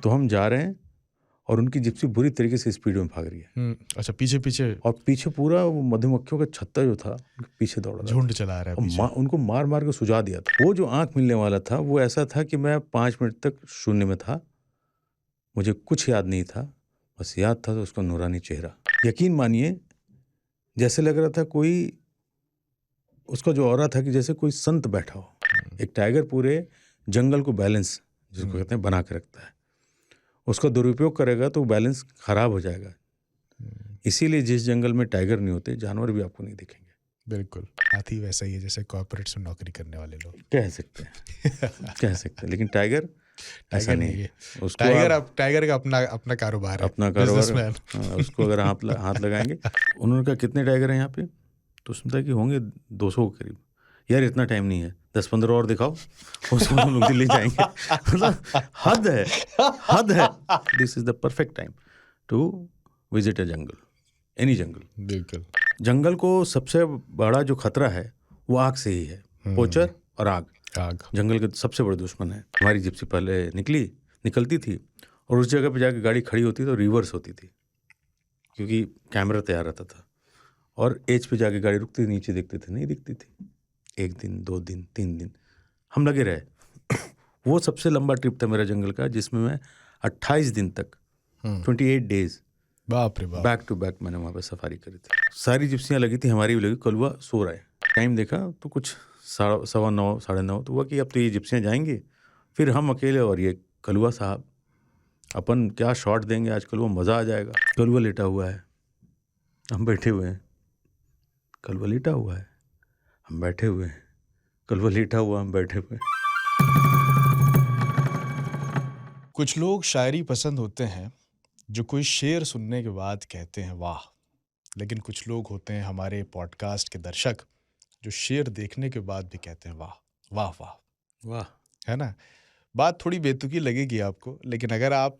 तो हम जा रहे हैं और उनकी जिप्सी बुरी तरीके से स्पीड में भाग रही है। अच्छा, पीछे पीछे और पीछे पूरा वो मधुमक्खियों का छत्ता जो था उनके पीछे दौड़ रहा झुंड था चला रहा है और पीछे। उनको मार मार के सुझा दिया था। वो जो आंख मिलने वाला था वो ऐसा था कि मैं 5 मिनट तक शून्य में था, मुझे कुछ याद नहीं था, बस याद था तो उसका नूरानी चेहरा। यकीन मानिए जैसे लग रहा था कोई, उसका जो ऑरा था कि जैसे कोई संत बैठा हो। एक टाइगर पूरे जंगल को बैलेंस, जिसको कहते हैं, बना के रखता है। उसका दुरुपयोग करेगा तो बैलेंस खराब हो जाएगा। इसीलिए जिस जंगल में टाइगर नहीं होते, जानवर भी आपको नहीं दिखेंगे। बिल्कुल, हाथी वैसा ही है जैसे कॉर्पोरेट्स में नौकरी करने वाले लोग। कह सकते हैं लेकिन टाइगर ऐसा टाइगर नहीं नहीं है। है। उसको आप टाइगर का अपना कारोबार है, अपना कारोबार, बिजनेसमैन। उसको अगर हाथ लगाएंगे। उन्होंने कहा कितने टाइगर हैं यहाँ पे, तो सुनता है कि होंगे 200 के करीब। यार इतना टाइम नहीं है, 10-15 और दिखाओ, उसको हम लोग दिल्ली जाएंगे। मतलब हद है। This is the perfect time to visit a jungle, any jungle. बिल्कुल। जंगल को सबसे बड़ा जो खतरा है वो आग से ही है। पोचर और आग जंगल के सबसे बड़े दुश्मन है। हमारी जिप्सी पहले निकलती थी और उस जगह पे जाके गाड़ी खड़ी होती तो रिवर्स होती थी, क्योंकि कैमरा तैयार रहता था। और एज पे जाके गाड़ी रुकती, नीचे दिखते थे, नहीं दिखती थी। 1 दिन 2 दिन 3 दिन हम लगे रहे। वो सबसे लंबा ट्रिप था मेरा जंगल का, जिसमें मैं 28 दिन तक 28 डेज बाप रे बाप, बैक टू बैक मैंने वहाँ पे सफारी करी थी। सारी जिप्सियाँ लगी थी, हमारी भी लगी। कलुआ सो रहा है। टाइम देखा तो कुछ 9:15 9:30 तो हुआ कि अब तो ये जिप्सियाँ जाएंगी, फिर हम अकेले और ये कलुआ साहब। अपन क्या शॉट देंगे आज, कलुआ मज़ा आ जाएगा। कलुआ लेटा हुआ है, हम बैठे हुए हैं। कलुआ लेटा हुआ है, हम बैठे हुए हैं। कलुआ लेटा हुआ, हम बैठे हुए हैं। कुछ लोग शायरी पसंद होते हैं जो कोई शेर सुनने के बाद कहते हैं वाह, लेकिन कुछ लोग होते हैं हमारे पॉडकास्ट के दर्शक जो शेर देखने के बाद भी कहते हैं वाह वाह वाह वाह। है ना। बात थोड़ी बेतुकी लगेगी आपको, लेकिन अगर आप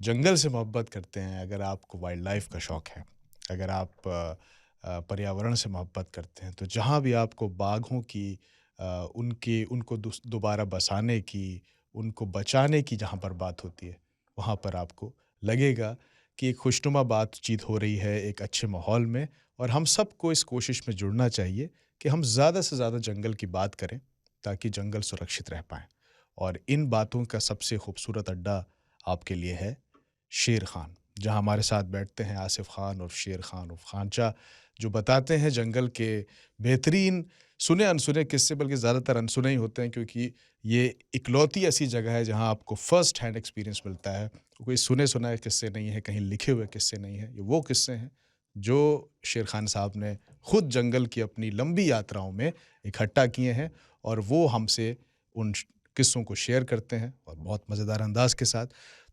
जंगल से मोहब्बत करते हैं, अगर आपको वाइल्ड लाइफ का शौक़ है, अगर आप पर्यावरण से मोहब्बत करते हैं, तो जहाँ भी आपको बाघों की उनको दोबारा बसाने की, उनको बचाने की जहाँ पर बात होती है, वहाँ पर आपको लगेगा कि एक खुशनुमा बातचीत हो रही है एक अच्छे माहौल में। और हम सबको इस कोशिश में जुड़ना चाहिए कि हम ज़्यादा से ज़्यादा जंगल की बात करें ताकि जंगल सुरक्षित रह पाएँ। और इन बातों का सबसे खूबसूरत अड्डा आपके लिए है शेर खान, जहां हमारे साथ बैठते हैं आसिफ खान और शेर खान उर्फ खांचा, जो बताते हैं जंगल के बेहतरीन सुने अनसुने किस्से, बल्कि ज़्यादातर अनसुने ही होते हैं, क्योंकि ये इकलौती ऐसी जगह है जहां आपको फर्स्ट हैंड एक्सपीरियंस मिलता है। कोई सुने सुनाए किस्से नहीं है, कहीं लिखे हुए किस्से नहीं है। ये वो किस्से हैं जो शेर खान साहब ने खुद जंगल की अपनी लंबी यात्राओं में इकट्ठा किए हैं, और वो हमसे उन किस्सों को शेयर करते हैं और बहुत मज़ेदार अंदाज के साथ।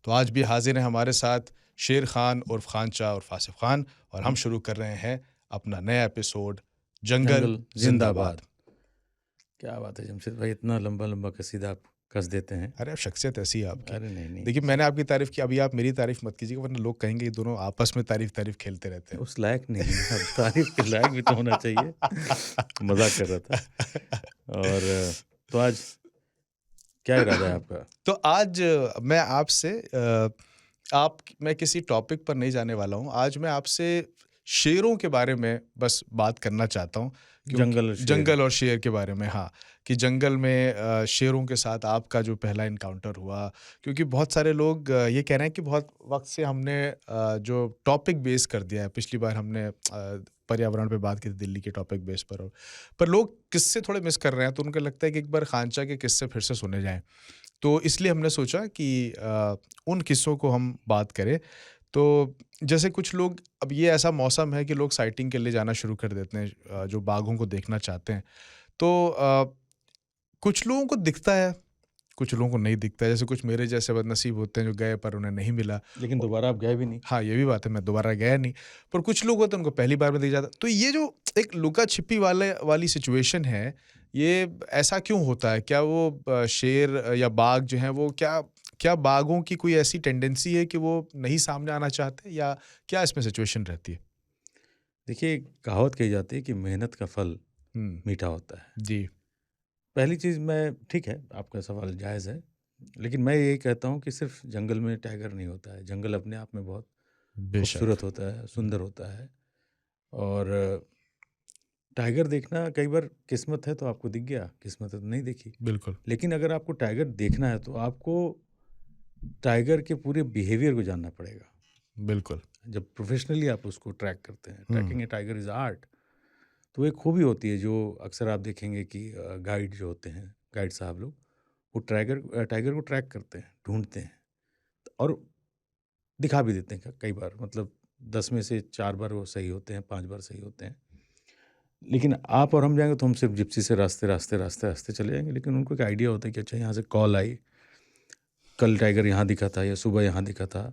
तो आज भी हाजिर हैं हमारे साथ शेर खान उर्फ खांचा और आसिफ खान, और हम शुरू कर रहे हैं अपना नया एपिसोड जंगल जिंदाबाद। क्या बात है जमशेद भाई, इतना लंबा लंबा कसीदा आप कस देते हैं। अरे अब शख्सियत ऐसी है आपकी। अरे नहीं, देखिए, मैंने आपकी तारीफ की, अभी आप मेरी तारीफ मत कीजिएगा, वरना लोग कहेंगे ये दोनों आपस में तारीफ खेलते रहते हैं। उस लायक नहीं है, अब तारीफ के लायक भी तो होना चाहिए। मजाक कर रहा था। और तो आज क्या इरादा है आपका? तो आज मैं आपसे मैं किसी टॉपिक पर नहीं जाने वाला हूँ। आज मैं आपसे शेरों के बारे में बस बात करना चाहता हूँ, जंगल और शेर के बारे में। हाँ, कि जंगल में शेरों के साथ आपका जो पहला इनकाउंटर हुआ, क्योंकि बहुत सारे लोग ये कह रहे हैं कि बहुत वक्त से हमने जो टॉपिक बेस कर दिया है। पिछली बार हमने पर्यावरण पे बात की थी, दिल्ली के टॉपिक बेस पर लोग किस्से थोड़े मिस कर रहे हैं, तो उनको लगता है कि एक बार खांचा के किस्से फिर से सुने जाएं। तो इसलिए हमने सोचा कि उन किस्सों को हम बात करें। तो जैसे कुछ लोग, अब ये ऐसा मौसम है कि लोग साइटिंग के लिए जाना शुरू कर देते हैं, जो बाघों को देखना चाहते हैं। तो कुछ लोगों को दिखता है, कुछ लोगों को नहीं दिखता है। जैसे कुछ मेरे जैसे बदनसीब होते हैं जो गए पर उन्हें नहीं मिला, लेकिन दोबारा आप गए भी नहीं। हाँ, ये भी बात है, मैं दोबारा गया नहीं। पर कुछ लोग होते हैं उनको पहली बार में दिख जाता। तो ये जो एक लुका छिपी वाली सिचुएशन है, ये ऐसा क्यों होता है? क्या वो शेर या बाघ जो हैं वो क्या बाघों की कोई ऐसी टेंडेंसी है कि वो नहीं सामने आना चाहते, या क्या इसमें सिचुएशन रहती है? देखिए, कहावत कही जाती है कि मेहनत का फल मीठा होता है। जी। पहली चीज़, मैं ठीक है, आपका सवाल जायज़ है, लेकिन मैं यही कहता हूँ कि सिर्फ जंगल में टाइगर नहीं होता है, जंगल अपने आप में बहुत बेशक। खूबसूरत होता है, सुंदर होता है। और टाइगर देखना कई बार किस्मत है तो आपको दिख गया, किस्मत है तो नहीं देखी। बिल्कुल। लेकिन अगर आपको टाइगर देखना है तो आपको टाइगर के पूरे बिहेवियर को जानना पड़ेगा। बिल्कुल। जब प्रोफेशनली आप उसको ट्रैक करते हैं, हुँ। Tracking a tiger is art, तो एक खूबी होती है जो अक्सर आप देखेंगे कि गाइड जो होते हैं, गाइड साहब लोग, वो टाइगर को ट्रैक करते हैं, ढूँढते हैं और दिखा भी देते हैं कई बार, मतलब 10 में से 4 बार वो सही होते हैं, 5 बार सही होते हैं। लेकिन आप और हम जाएँगे तो हम सिर्फ जिप्सी से रास्ते चले जाएँगे, लेकिन उनको एक आइडिया होता है कि अच्छा यहाँ से कॉल आई, कल टाइगर यहाँ दिखा था या सुबह यहाँ दिखा था,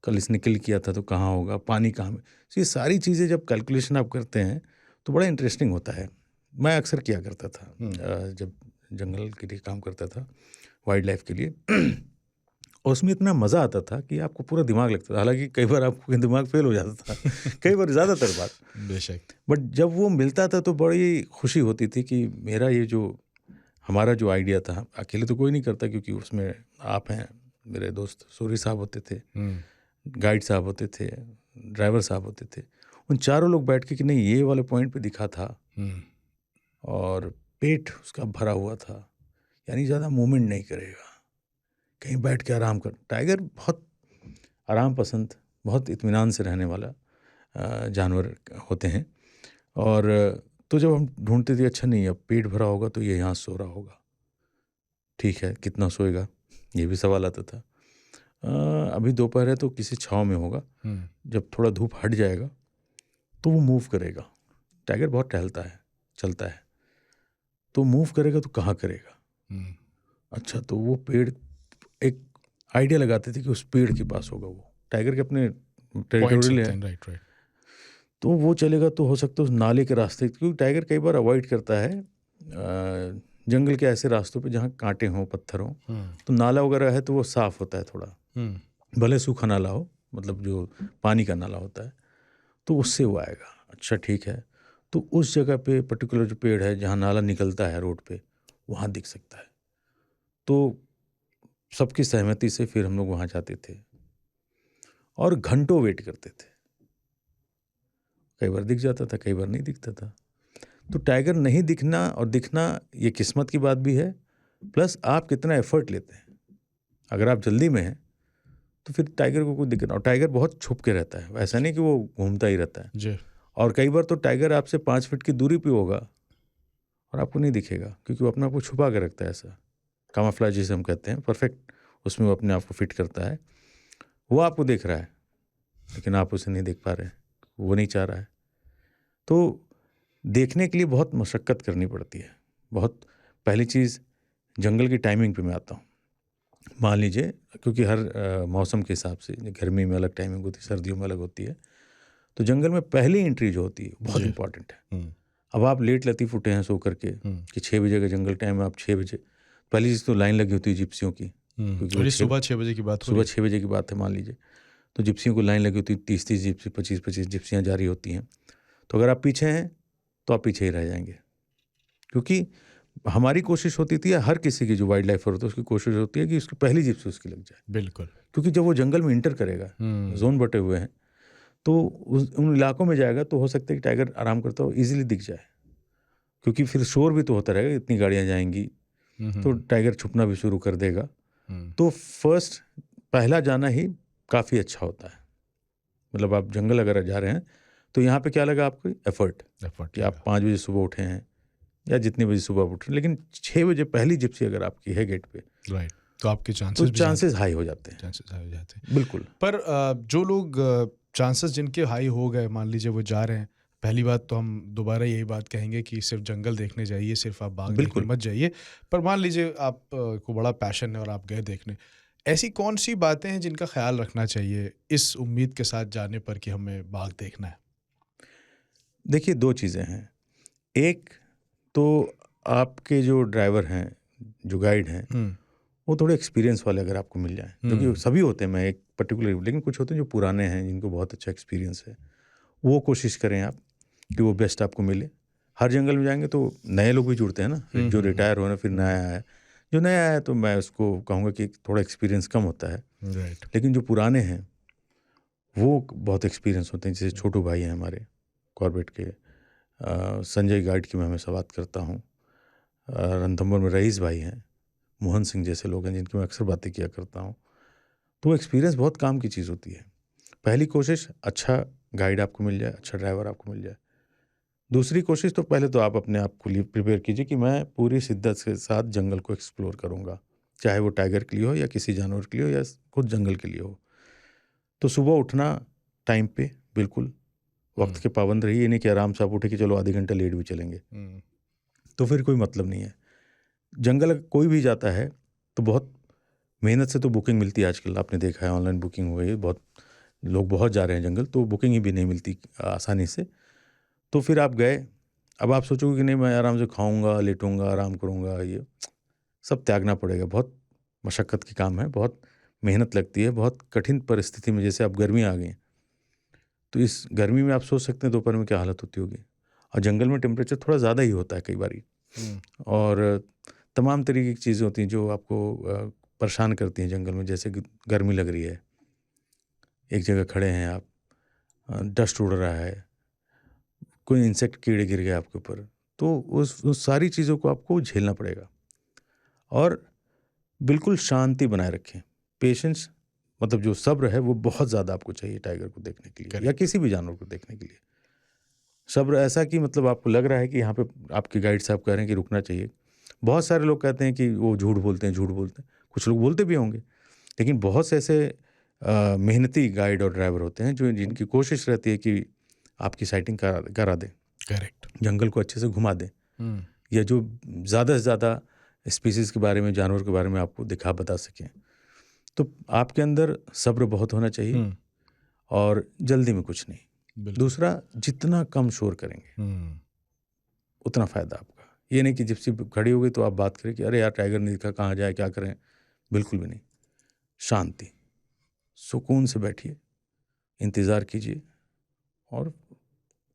कल इसने किल किया था तो कहाँ होगा, पानी कहाँ में। तो ये सारी चीज़ें जब कैलकुलेशन आप करते हैं तो बड़ा इंटरेस्टिंग होता है। मैं अक्सर किया करता था जब जंगल के लिए काम करता था, वाइल्ड लाइफ के लिए। और उसमें इतना मज़ा आता था कि आपको पूरा दिमाग लगता था, हालाँकि कई बार आपका दिमाग फेल हो जाता था कई बार, ज़्यादातर बार। बेशक। बट जब वो मिलता था तो बड़ी खुशी होती थी कि मेरा ये जो हमारा जो आइडिया था, अकेले तो कोई नहीं करता क्योंकि उसमें आप हैं, मेरे दोस्त सूरी साहब होते थे, हुँ। गाइड साहब होते थे, ड्राइवर साहब होते थे। उन चारों लोग बैठ के कि नहीं ये वाले पॉइंट पे दिखा था हुँ। और पेट उसका भरा हुआ था, यानी ज़्यादा मूवमेंट नहीं करेगा, कहीं बैठ के आराम कर। टाइगर बहुत आराम पसंद, बहुत इत्मीनान से रहने वाला जानवर होते हैं। और तो जब हम ढूंढते थे अच्छा नहीं अब पेट भरा होगा तो ये यहाँ सो रहा होगा, ठीक है कितना सोएगा, ये भी सवाल आता था। अभी दोपहर है तो किसी छाँव में होगा, हुँ। जब थोड़ा धूप हट जाएगा तो वो मूव करेगा। टाइगर बहुत टहलता है, चलता है, तो मूव करेगा तो कहाँ करेगा। हुँ। अच्छा तो वो पेड़, एक आइडिया लगाते थे कि उस पेड़ के पास होगा, वो टाइगर के अपने पॉइंट्स टेरिटोरियल होते है, हैं। Right, right. तो वो चलेगा तो हो सकता है उस नाले के रास्ते, क्योंकि टाइगर कई बार अवॉइड करता है जंगल के ऐसे रास्तों पे जहाँ कांटे हों, पत्थर हों। हुँ। तो नाला वगैरह है तो वो साफ़ होता है थोड़ा, हुँ। भले सूखा नाला हो, मतलब जो पानी का नाला होता है, तो उससे वो आएगा। अच्छा ठीक है, तो उस जगह पे पर्टिकुलर जो पेड़ है जहाँ नाला निकलता है रोड पे, वहाँ दिख सकता है। तो सबकी सहमति से फिर हम लोग वहाँ जाते थे और घंटों वेट करते थे। कई बार दिख जाता था, कई बार नहीं दिखता था। तो टाइगर नहीं दिखना और दिखना ये किस्मत की बात भी है, प्लस आप कितना एफर्ट लेते हैं। अगर आप जल्दी में हैं तो फिर टाइगर को कोई दिक्कत, और टाइगर बहुत छुप के रहता है, ऐसा नहीं कि वो घूमता ही रहता है। जी। और कई बार तो टाइगर आपसे 5 फीट की दूरी पे होगा और आपको नहीं दिखेगा क्योंकि वो अपने आप को छुपा के रखता है, ऐसा कामाफ्लाज जिसे हम कहते हैं, परफेक्ट उसमें वो अपने आप को फिट करता है। वो आपको देख रहा है लेकिन आप उसे नहीं देख पा रहे हैं, वो नहीं चाह रहा है। तो देखने के लिए बहुत मशक्क़त करनी पड़ती है। बहुत पहली चीज़ जंगल की टाइमिंग पे मैं आता हूँ। मान लीजिए क्योंकि हर मौसम के हिसाब से गर्मी में अलग टाइमिंग होती है, सर्दियों में अलग होती है। तो जंगल में पहली एंट्री जो होती है बहुत जी। इंपॉर्टेंट है। हुँ। अब आप लेट लतीफ़ उठे हैं सो करके हुँ। कि 6 बजे का जंगल टाइम है, आप 6 बजे, पहली चीज़ तो लाइन लगी होती है जिप्सियों की, हुँ। क्योंकि और वो ये 6 सुबह 6 बजे की बात हो रही सुबह है? 6 बजे की बात है मान लीजिए। तो जिप्सियों को लाइन लगी होती है, 30-30 जिप्सी, 25-25 जिप्सियाँ जारी होती हैं। तो अगर आप पीछे हैं तो आप पीछे ही रह जाएँगे। क्योंकि हमारी कोशिश होती थी, या हर किसी की जो वाइल्ड लाइफ़र होता है उसकी कोशिश होती है कि उसकी पहली जिप्सी उसकी लग जाए। बिल्कुल। क्योंकि जब वो जंगल में एंटर करेगा, हुँ। ज़ोन बँटे हुए हैं, तो उन इलाकों में जाएगा तो हो सकता है कि टाइगर आराम करता हुआ ईज़िली दिख जाए। क्योंकि फिर शोर भी तो होता रहेगा, इतनी गाड़ियाँ जाएँगी, हुँ, हुँ, तो हुँ। टाइगर छुपना भी शुरू कर देगा। हुँ। तो पहला जाना ही काफ़ी अच्छा होता है। मतलब आप जंगल अगर जा रहे हैं, तो यहाँ पे क्या लगा आपको एफ़र्ट, एफर्ट कि आप लगा। 5 बजे सुबह उठे हैं या जितने बजे सुबह उठ रहे हैं, लेकिन 6 बजे पहली जिप्सी अगर आपकी है गेट पे, राइट। तो आपके तो चांसेस भी ज़्यादा चांसेस हाई हो जाते हैं। चांसेस हाई हो जाते हैं। बिल्कुल, पर जो लोग चांसेस जिनके हाई हो गए, मान लीजिए वो जा रहे हैं, पहली बात तो हम दोबारा यही बात कहेंगे कि सिर्फ जंगल देखने जाइए, सिर्फ आप बाघ देखने बिल्कुल। मत जाइए। पर मान लीजिए आप को बड़ा पैशन है और आप गए देखने, ऐसी कौन सी बातें हैं जिनका ख्याल रखना चाहिए इस उम्मीद के साथ जाने पर कि हमें बाघ देखना है? देखिए 2 चीज़ें हैं। एक तो आपके जो ड्राइवर हैं, जो गाइड हैं, हुँ। वो थोड़े एक्सपीरियंस वाले अगर आपको मिल जाएँ, जो कि हुँ। सभी होते हैं, मैं एक पर्टिकुलर, लेकिन कुछ होते हैं जो पुराने हैं, जिनको बहुत अच्छा एक्सपीरियंस है। वो कोशिश करें आप कि वो बेस्ट आपको मिले। हर जंगल में जाएँगे तो नए लोग भी जुड़ते हैं ना, हुँ, जो हुँ, हुँ। रिटायर हो ना फिर नया आया है। जो नया है तो मैं उसको कहूँगा कि थोड़ा एक्सपीरियंस कम होता है, राइट। लेकिन जो पुराने हैं वो बहुत एक्सपीरियंस होते हैं। जैसे छोटू भाई हैं हमारे कॉर्बेट के, संजय गाइड की मैं हमेशा बात करता हूँ, रणथंभौर में रईस भाई हैं, मोहन सिंह जैसे लोग हैं जिनकी मैं अक्सर बातें किया करता हूँ। तो एक्सपीरियंस बहुत काम की चीज़ होती है। पहली कोशिश अच्छा गाइड आपको मिल जाए, अच्छा ड्राइवर आपको मिल जाए। दूसरी कोशिश तो पहले तो आप अपने आप को लिए प्रिपेयर कीजिए कि मैं पूरी शिद्दत के साथ जंगल को एक्सप्लोर करूँगा, चाहे वो टाइगर के लिए हो या किसी जानवर के लिए हो या खुद जंगल के लिए हो। तो सुबह उठना टाइम पे, बिल्कुल वक्त के पाबंद रहिए। ये नहीं कि आराम से आप उठे कि चलो आधे घंटे लेट भी चलेंगे, तो फिर कोई मतलब नहीं है। जंगल अगर कोई भी जाता है तो बहुत मेहनत से तो बुकिंग मिलती है। आजकल आपने देखा है ऑनलाइन बुकिंग हो गई, बहुत लोग बहुत जा रहे हैं जंगल, तो बुकिंग ही भी नहीं मिलती आसानी से। तो फिर आप गए, अब आप सोचोगे कि नहीं मैं आराम से खाऊंगा, लेटूंगा, आराम करूंगा, ये सब त्यागना पड़ेगा। बहुत मशक्क़त की काम है, बहुत मेहनत लगती है, बहुत कठिन परिस्थिति में। जैसे अब गर्मी आ गई, तो इस गर्मी में आप सोच सकते हैं दोपहर में क्या हालत होती होगी। और जंगल में टेम्परेचर थोड़ा ज़्यादा ही होता है कई बारी, और तमाम तरीके की चीज़ें होती हैं जो आपको परेशान करती हैं जंगल में। जैसे कि गर्मी लग रही है, एक जगह खड़े हैं आप, डस्ट उड़ रहा है, कोई इंसेक्ट कीड़े गिर गए आपके ऊपर, तो उस सारी चीज़ों को आपको झेलना पड़ेगा। और बिल्कुल शांति बनाए रखें, पेशेंस, मतलब जो सब्र है वो बहुत ज़्यादा आपको चाहिए टाइगर को देखने के लिए या किसी भी जानवर को देखने के लिए। सब्र ऐसा कि मतलब आपको लग रहा है कि यहाँ पे आपके गाइड साहब कह रहे हैं कि रुकना चाहिए। बहुत सारे लोग कहते हैं कि वो झूठ बोलते हैं, झूठ बोलते हैं, कुछ लोग बोलते भी होंगे, लेकिन बहुत से ऐसे मेहनती गाइड और ड्राइवर होते हैं जो जिनकी कोशिश रहती है कि आपकी साइटिंग करा दें, करेक्ट, जंगल को अच्छे से घुमा दें, या जो ज़्यादा से ज़्यादा स्पीसीज़ के बारे में, जानवर के बारे में आपको बता सकें। तो आपके अंदर सब्र बहुत होना चाहिए और जल्दी में कुछ नहीं। दूसरा, जितना कम शोर करेंगे उतना फ़ायदा आपका। ये नहीं कि जिप्सी खड़ी हो गई तो आप बात करें कि अरे यार टाइगर नहीं दिखा, कहाँ जाए, क्या करें। बिल्कुल भी नहीं। शांति, सुकून से बैठिए, इंतज़ार कीजिए, और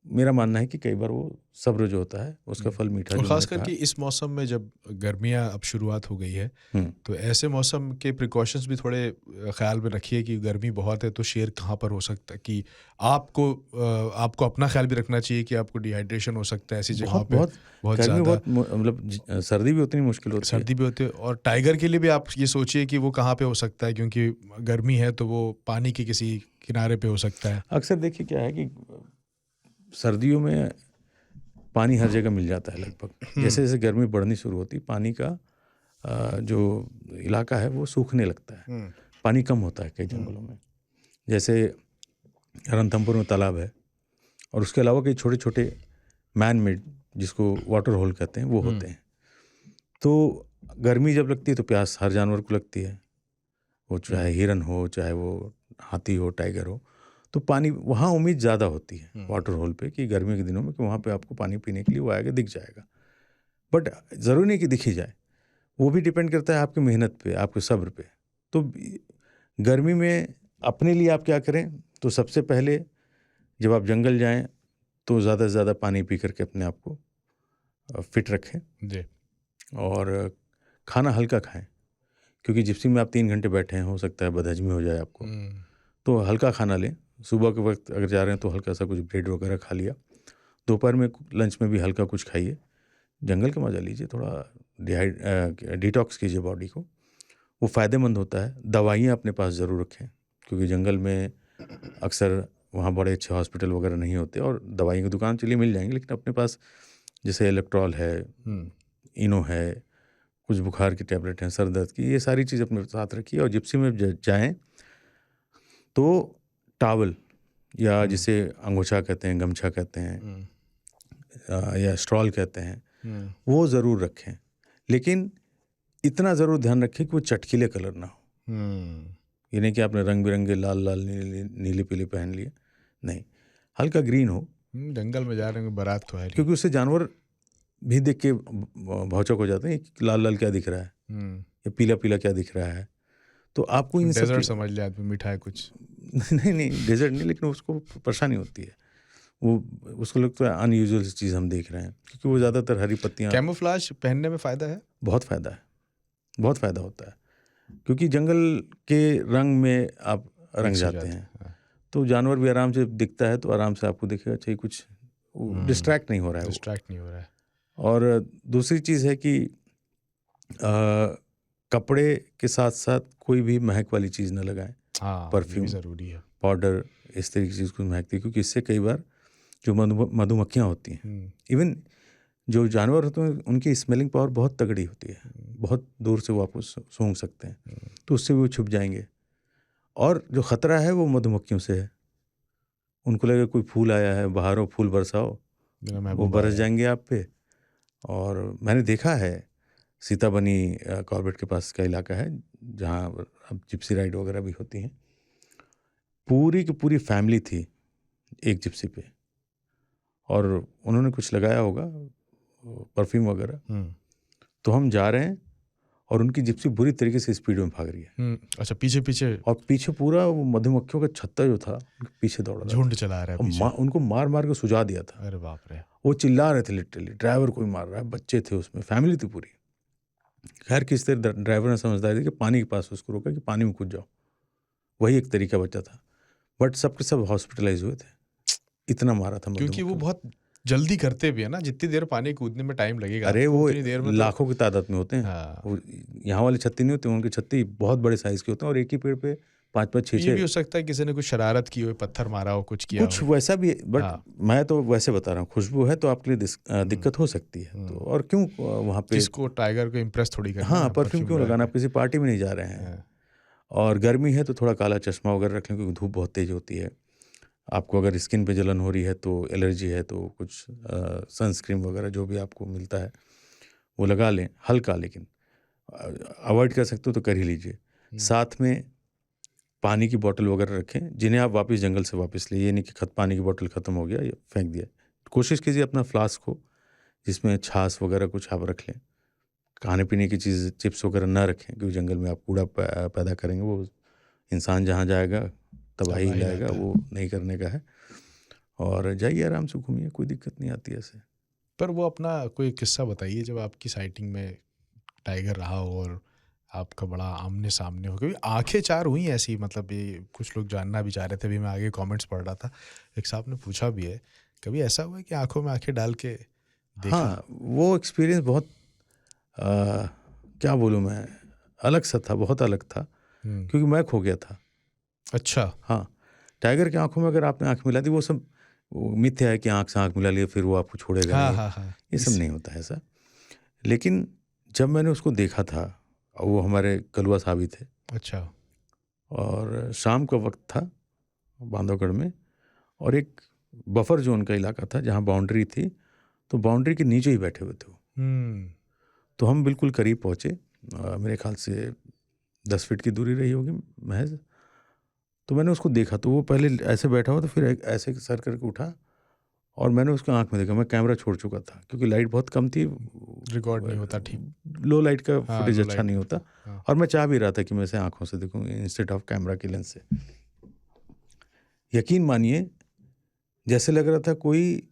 मेरा मानना है कि कई बार वो सब्र जो होता है उसका फल मीठा, और जो ख़ास मैंने करके इस मौसम में जब गर्मियाँ अब शुरुआत हो गई है, तो ऐसे मौसम के प्रिकॉशंस भी थोड़े ख्याल में रखिए कि गर्मी बहुत है तो शेर कहाँ पर हो सकता है, कि आपको अपना ख्याल भी रखना चाहिए कि आपको डिहाइड्रेशन हो सकता है ऐसी जगहों पे बहुत बहुत गर्मी में ज़्यादा, बहुत मतलब सर्दी भी उतनी मुश्किल होती है। सर्दी भी होती है। और टाइगर के लिए भी आप ये सोचिए कि वो कहाँ पे हो सकता है, क्योंकि गर्मी है तो वो पानी के किसी किनारे पे हो सकता है। अक्सर देखिए क्या है कि सर्दियों में पानी हर जगह मिल जाता है लगभग। जैसे जैसे गर्मी बढ़नी शुरू होती, पानी का जो इलाका है वो सूखने लगता है, पानी कम होता है कई जंगलों में। जैसे रणथंभौर में तालाब है, और उसके अलावा कई छोटे छोटे मैन मेड, जिसको वाटर होल कहते हैं, वो होते हैं। तो गर्मी जब लगती है तो प्यास हर जानवर को लगती है, वो चाहे हिरन हो, चाहे वो हाथी हो, टाइगर हो। तो पानी वहाँ उम्मीद ज़्यादा होती है वाटर होल पे कि गर्मी के दिनों में कि वहाँ पे आपको पानी पीने के लिए वो आएगा, दिख जाएगा। बट ज़रूरी नहीं कि दिख ही जाए, वो भी डिपेंड करता है आपकी मेहनत पे, आपके सब्र पे। तो गर्मी में अपने लिए आप क्या करें, तो सबसे पहले जब आप जंगल जाएं तो ज़्यादा से ज़्यादा पानी पी करके अपने आप को फिट रखें जी। और खाना हल्का खाएं, क्योंकि जिप्सी में आप 3 घंटे बैठे हैं, हो सकता है बदहजमी हो जाए आपको। तो हल्का खाना लें। सुबह के वक्त अगर जा रहे हैं तो हल्का सा कुछ ब्रेड वगैरह खा लिया, दोपहर में लंच में भी हल्का कुछ खाइए, जंगल का मज़ा लीजिए, थोड़ा डिटॉक्स कीजिए बॉडी को, वो फ़ायदेमंद होता है। दवाइयाँ अपने पास ज़रूर रखें, क्योंकि जंगल में अक्सर वहाँ बड़े अच्छे हॉस्पिटल वगैरह नहीं होते, और दवाई की दुकान चलिए मिल जाएंगी, लेकिन अपने पास जैसे इलेक्ट्रॉल है, इनो है, कुछ बुखार की टैबलेट हैं, सर दर्द की, ये सारी चीज़ अपने साथ रखिए। और जिप्सी में जाएँ तो टावल, या जिसे अंगोछा कहते हैं, गमछा कहते हैं, या स्ट्रॉल कहते हैं, वो ज़रूर रखें। लेकिन इतना ज़रूर ध्यान रखें कि वो चटकीले कलर ना हो। ये नहीं कि आपने रंग बिरंगे लाल लाल नीले पीले पहन लिए, नहीं, हल्का ग्रीन हो। जंगल में जा रहे हैं, बारात तो है, क्योंकि उससे जानवर भी देख के भौचक हो जाते हैं, लाल लाल क्या दिख रहा है, या पीला पीला क्या दिख रहा है। तो आपको इन सब डेजर्ट समझ लिया आदमी, मीठा है कुछ। नहीं डेजर्ट नहीं, लेकिन उसको परेशानी होती है, वो उसको लगता है अनयूजुअल चीज़ हम देख रहे हैं, क्योंकि वो ज़्यादातर हरी पत्तियाँ। कैमोफ्लेज पहनने में फ़ायदा है? बहुत फ़ायदा है, बहुत फ़ायदा होता है, क्योंकि जंगल के रंग में आप रंग मिक्स हो जाते जाते हैं। हाँ। तो जानवर भी आराम से दिखता है तो आराम से आपको दिखेगा, चाहिए कुछ डिस्ट्रैक्ट नहीं हो रहा है वो। डिस्ट्रैक्ट नहीं हो रहा है। और दूसरी चीज़ है कि कपड़े के साथ साथ कोई भी महक वाली चीज़ ना लगाएं, हाँ, ये भी परफ्यूम, ज़रूरी है। पाउडर, इस तरीके की चीज़ को महकती है, क्योंकि इससे कई बार जो मधुमक्खियाँ होती हैं, हुँ, इवन जो जानवर होते हैं उनकी स्मेलिंग पावर बहुत तगड़ी होती है, बहुत दूर से वो आपको सूंघ सकते हैं, तो उससे भी वो छुप जाएंगे। और जो ख़तरा है वो मधुमक्खियों से है। उनको लगे कोई फूल आया है, बहारो फूल बरसाओ, मेरा वो महबूब बरस आया है। जाएंगे आप पे। और मैंने देखा है, सीताबनी कॉर्बेट के पास का इलाका है जहाँ अब जिप्सी राइड वगैरह भी होती हैं। पूरी की पूरी फैमिली थी एक जिप्सी पे, और उन्होंने कुछ लगाया होगा परफ्यूम वगैरह। हुँ, तो हम जा रहे हैं और उनकी जिप्सी बुरी तरीके से स्पीड में भाग रही है, हुँ, अच्छा पीछे-पीछे और पीछे पूरा वो मधुमक्खियों का छत्ता जो था उनके पीछे दौड़ रहा झुंड था, चला रहा है और पीछे। उनको मार मार के सुझा दिया था। अरे बाप रे! वो चिल्ला रहे थे लिटरली, ड्राइवर कोई मार रहा है, बच्चे थे उसमें, फैमिली थी पूरी। खैर किस तरह ड्राइवर ने समझदारी थी कि पानी के पास उसको रोका कि पानी में कूद जाओ, वही एक तरीका बचा था। बट सबके सब हॉस्पिटलाइज हुए थे, इतना मारा था क्योंकि वो मधुमक्खियों को। बहुत जल्दी करते भी है ना, जितनी देर पानी कूदने में टाइम लगेगा अरे आपको वो उतनी देर में तो लाखों की तादाद में होते हैं। हाँ, वो यहाँ वाले छत्ती नहीं होते, उनके छत्ती बहुत बड़े साइज के होते हैं, और एक ही पेड़ पे 5-5, तो ये भी 6-6। हो सकता है किसी ने कुछ शरारत की हो, पत्थर मारा हो, कुछ किया कुछ हो। वैसा भी है, बट हाँ, मैं तो वैसे बता रहा हूँ, खुशबू है तो आपके लिए दिक्कत हो सकती है, तो और क्यों वहाँ पे। किसको टाइगर को इम्प्रेस थोड़ी करना हाँ, है परफ्यूम परफ्यूम क्यों लगा लगाना, के। आप किसी पार्टी में नहीं जा रहे हैं। हाँ, और गर्मी है तो थोड़ा काला चश्मा वगैरह रख लें, क्योंकि धूप बहुत तेज होती है। आपको अगर स्किन पे जलन हो रही है, तो एलर्जी है, तो कुछ सनस्क्रीन वगैरह जो भी आपको मिलता है वो लगा लें, हल्का, लेकिन अवॉइड कर सकते हो तो कर ही लीजिए। साथ में पानी की बोतल वगैरह रखें, जिन्हें आप वापस जंगल से वापस ले, ये नहीं कि पानी की बोतल ख़त्म हो गया या फेंक दिया। कोशिश कीजिए अपना फ्लास्क हो जिसमें छाछ वगैरह कुछ आप रख लें। खाने पीने की चीज़, चिप्स वगैरह ना रखें, क्योंकि जंगल में आप कूड़ा पैदा करेंगे, वो इंसान जहाँ जाएगा तबाही तबाही लाएगा, लाता है। वो नहीं करने का है। और जाइए आराम से घूमिए, कोई दिक्कत नहीं आती ऐसे। पर वो अपना कोई किस्सा बताइए जब आपकी साइटिंग में टाइगर रहा हो और आपका बड़ा आमने सामने हो, क्योंकि आंखें चार हुई ऐसी, मतलब ये कुछ लोग जानना भी चाह रहे थे, अभी मैं आगे कमेंट्स पढ़ रहा था, एक साहब ने पूछा भी है, कभी ऐसा हुआ है कि आंखों में आंखें डाल के देखा? हाँ, वो एक्सपीरियंस बहुत क्या बोलूँ मैं, अलग सा था, बहुत अलग था, हम्म, क्योंकि मैं खो गया था। अच्छा। हाँ, टाइगर की आँखों में अगर आपने आँख मिला दी, वो सब वो मिथ्या है कि आँख से आँख मिला लिए फिर वो आपको छोड़ेगा हाँ नहीं, हाँ हाँ, ये सब नहीं होता है ऐसा। लेकिन जब मैंने उसको देखा था, और वो हमारे कलुआ साहब ही थे, अच्छा। और शाम का वक्त था बांधवगढ़ में, और एक बफर जोन का इलाका था जहाँ बाउंड्री थी, तो बाउंड्री के नीचे ही बैठे हुए थे वो। हम्म, तो हम बिल्कुल करीब पहुँचे, मेरे ख्याल से 10 फीट की दूरी रही होगी महज। तो मैंने उसको देखा, तो वो पहले ऐसे बैठा हुआ था, फिर ऐसे सर करके उठा, और मैंने उसको आँख में देखा। मैं कैमरा छोड़ चुका था क्योंकि लाइट बहुत कम थी, रिकॉर्ड नहीं होता ठीक। लो लाइट का हाँ, फुटेज लो अच्छा लाइट नहीं में होता, तो हाँ। और मैं चाह भी रहा था कि मैं इसे आँखों से देखूँ इंस्टेड ऑफ कैमरा की लेंस से। यकीन मानिए, जैसे लग रहा था कोई,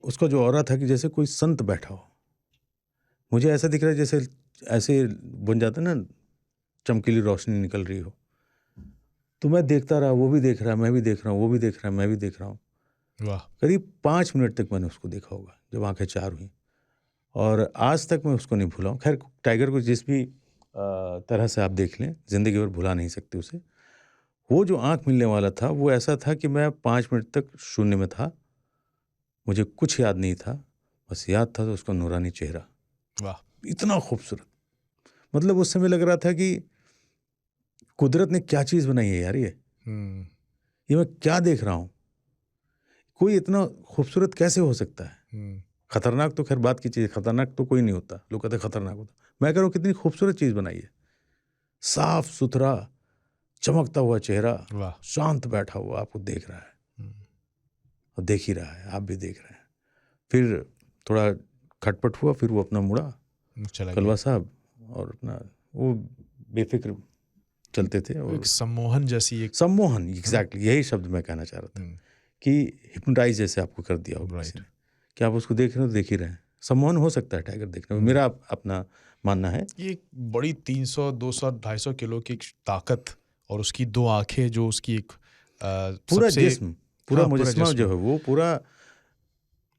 उसका जो ऑरा था कि जैसे कोई संत बैठा हो। मुझे ऐसा दिख रहा है जैसे ऐसे बन जाता है ना, चमकीली रोशनी निकल रही हो। तो मैं देखता रहा, वो भी देख रहा है, मैं भी देख रहा हूँ, वो भी देख रहा है, मैं भी देख रहा हूँ। वाह। करीब 5 मिनट तक मैंने उसको देखा होगा, जब आंखें चार हुई, और आज तक मैं उसको नहीं भूला हूँ। खैर, टाइगर को जिस भी तरह से आप देख लें, ज़िंदगी भर भुला नहीं सकते उसे। वो जो आँख मिलने वाला था, वो ऐसा था कि मैं 5 मिनट तक शून्य में था, मुझे कुछ याद नहीं था, बस याद था तो उसका नूरानी चेहरा, वाह। इतना खूबसूरत। मतलब उस समय लग रहा था कि कुदरत ने क्या चीज़ बनाई है यार, हम्म, ये मैं क्या देख रहा हूँ? कोई इतना खूबसूरत कैसे हो सकता है? हम्म, खतरनाक तो खैर बात की चीज़, खतरनाक तो कोई नहीं होता, लोग कहते हैं खतरनाक होता। मैं कह रहा हूँ कितनी खूबसूरत चीज़ बनाई है, साफ सुथरा, चमकता हुआ चेहरा, वाह। शांत बैठा हुआ आपको देख रहा है, हम्म, और देख ही रहा है, आप भी देख रहे हैं। फिर थोड़ा खटपट हुआ, फिर वो अपना मुड़ा चला कलवा गया। साहब, और अपना वो बेफिक्र चलते थे, और एक सम्मोहन जैसी एक, सम्मोहन, है ना? एग्जैक्टली यही शब्द मैं कहना चाह रहा था, हम्म, कि हिप्नोटाइज जैसे आपको कर दिया हो किसी राइट। ने, कि आप उसको देख रहे हो तो देख ही रहे हैं, सम्मोहन हो सकता है टाइगर देखने में, मेरा अपना मानना है। ये एक बड़ी 300, 200, 250 किलो की एक ताकत और उसकी 2 आँखें जो उसकी एक पूरा सबसे जिस्म, पूरा हाँ, पूरा मुजस्मा जो जिस्म। है वो पूरा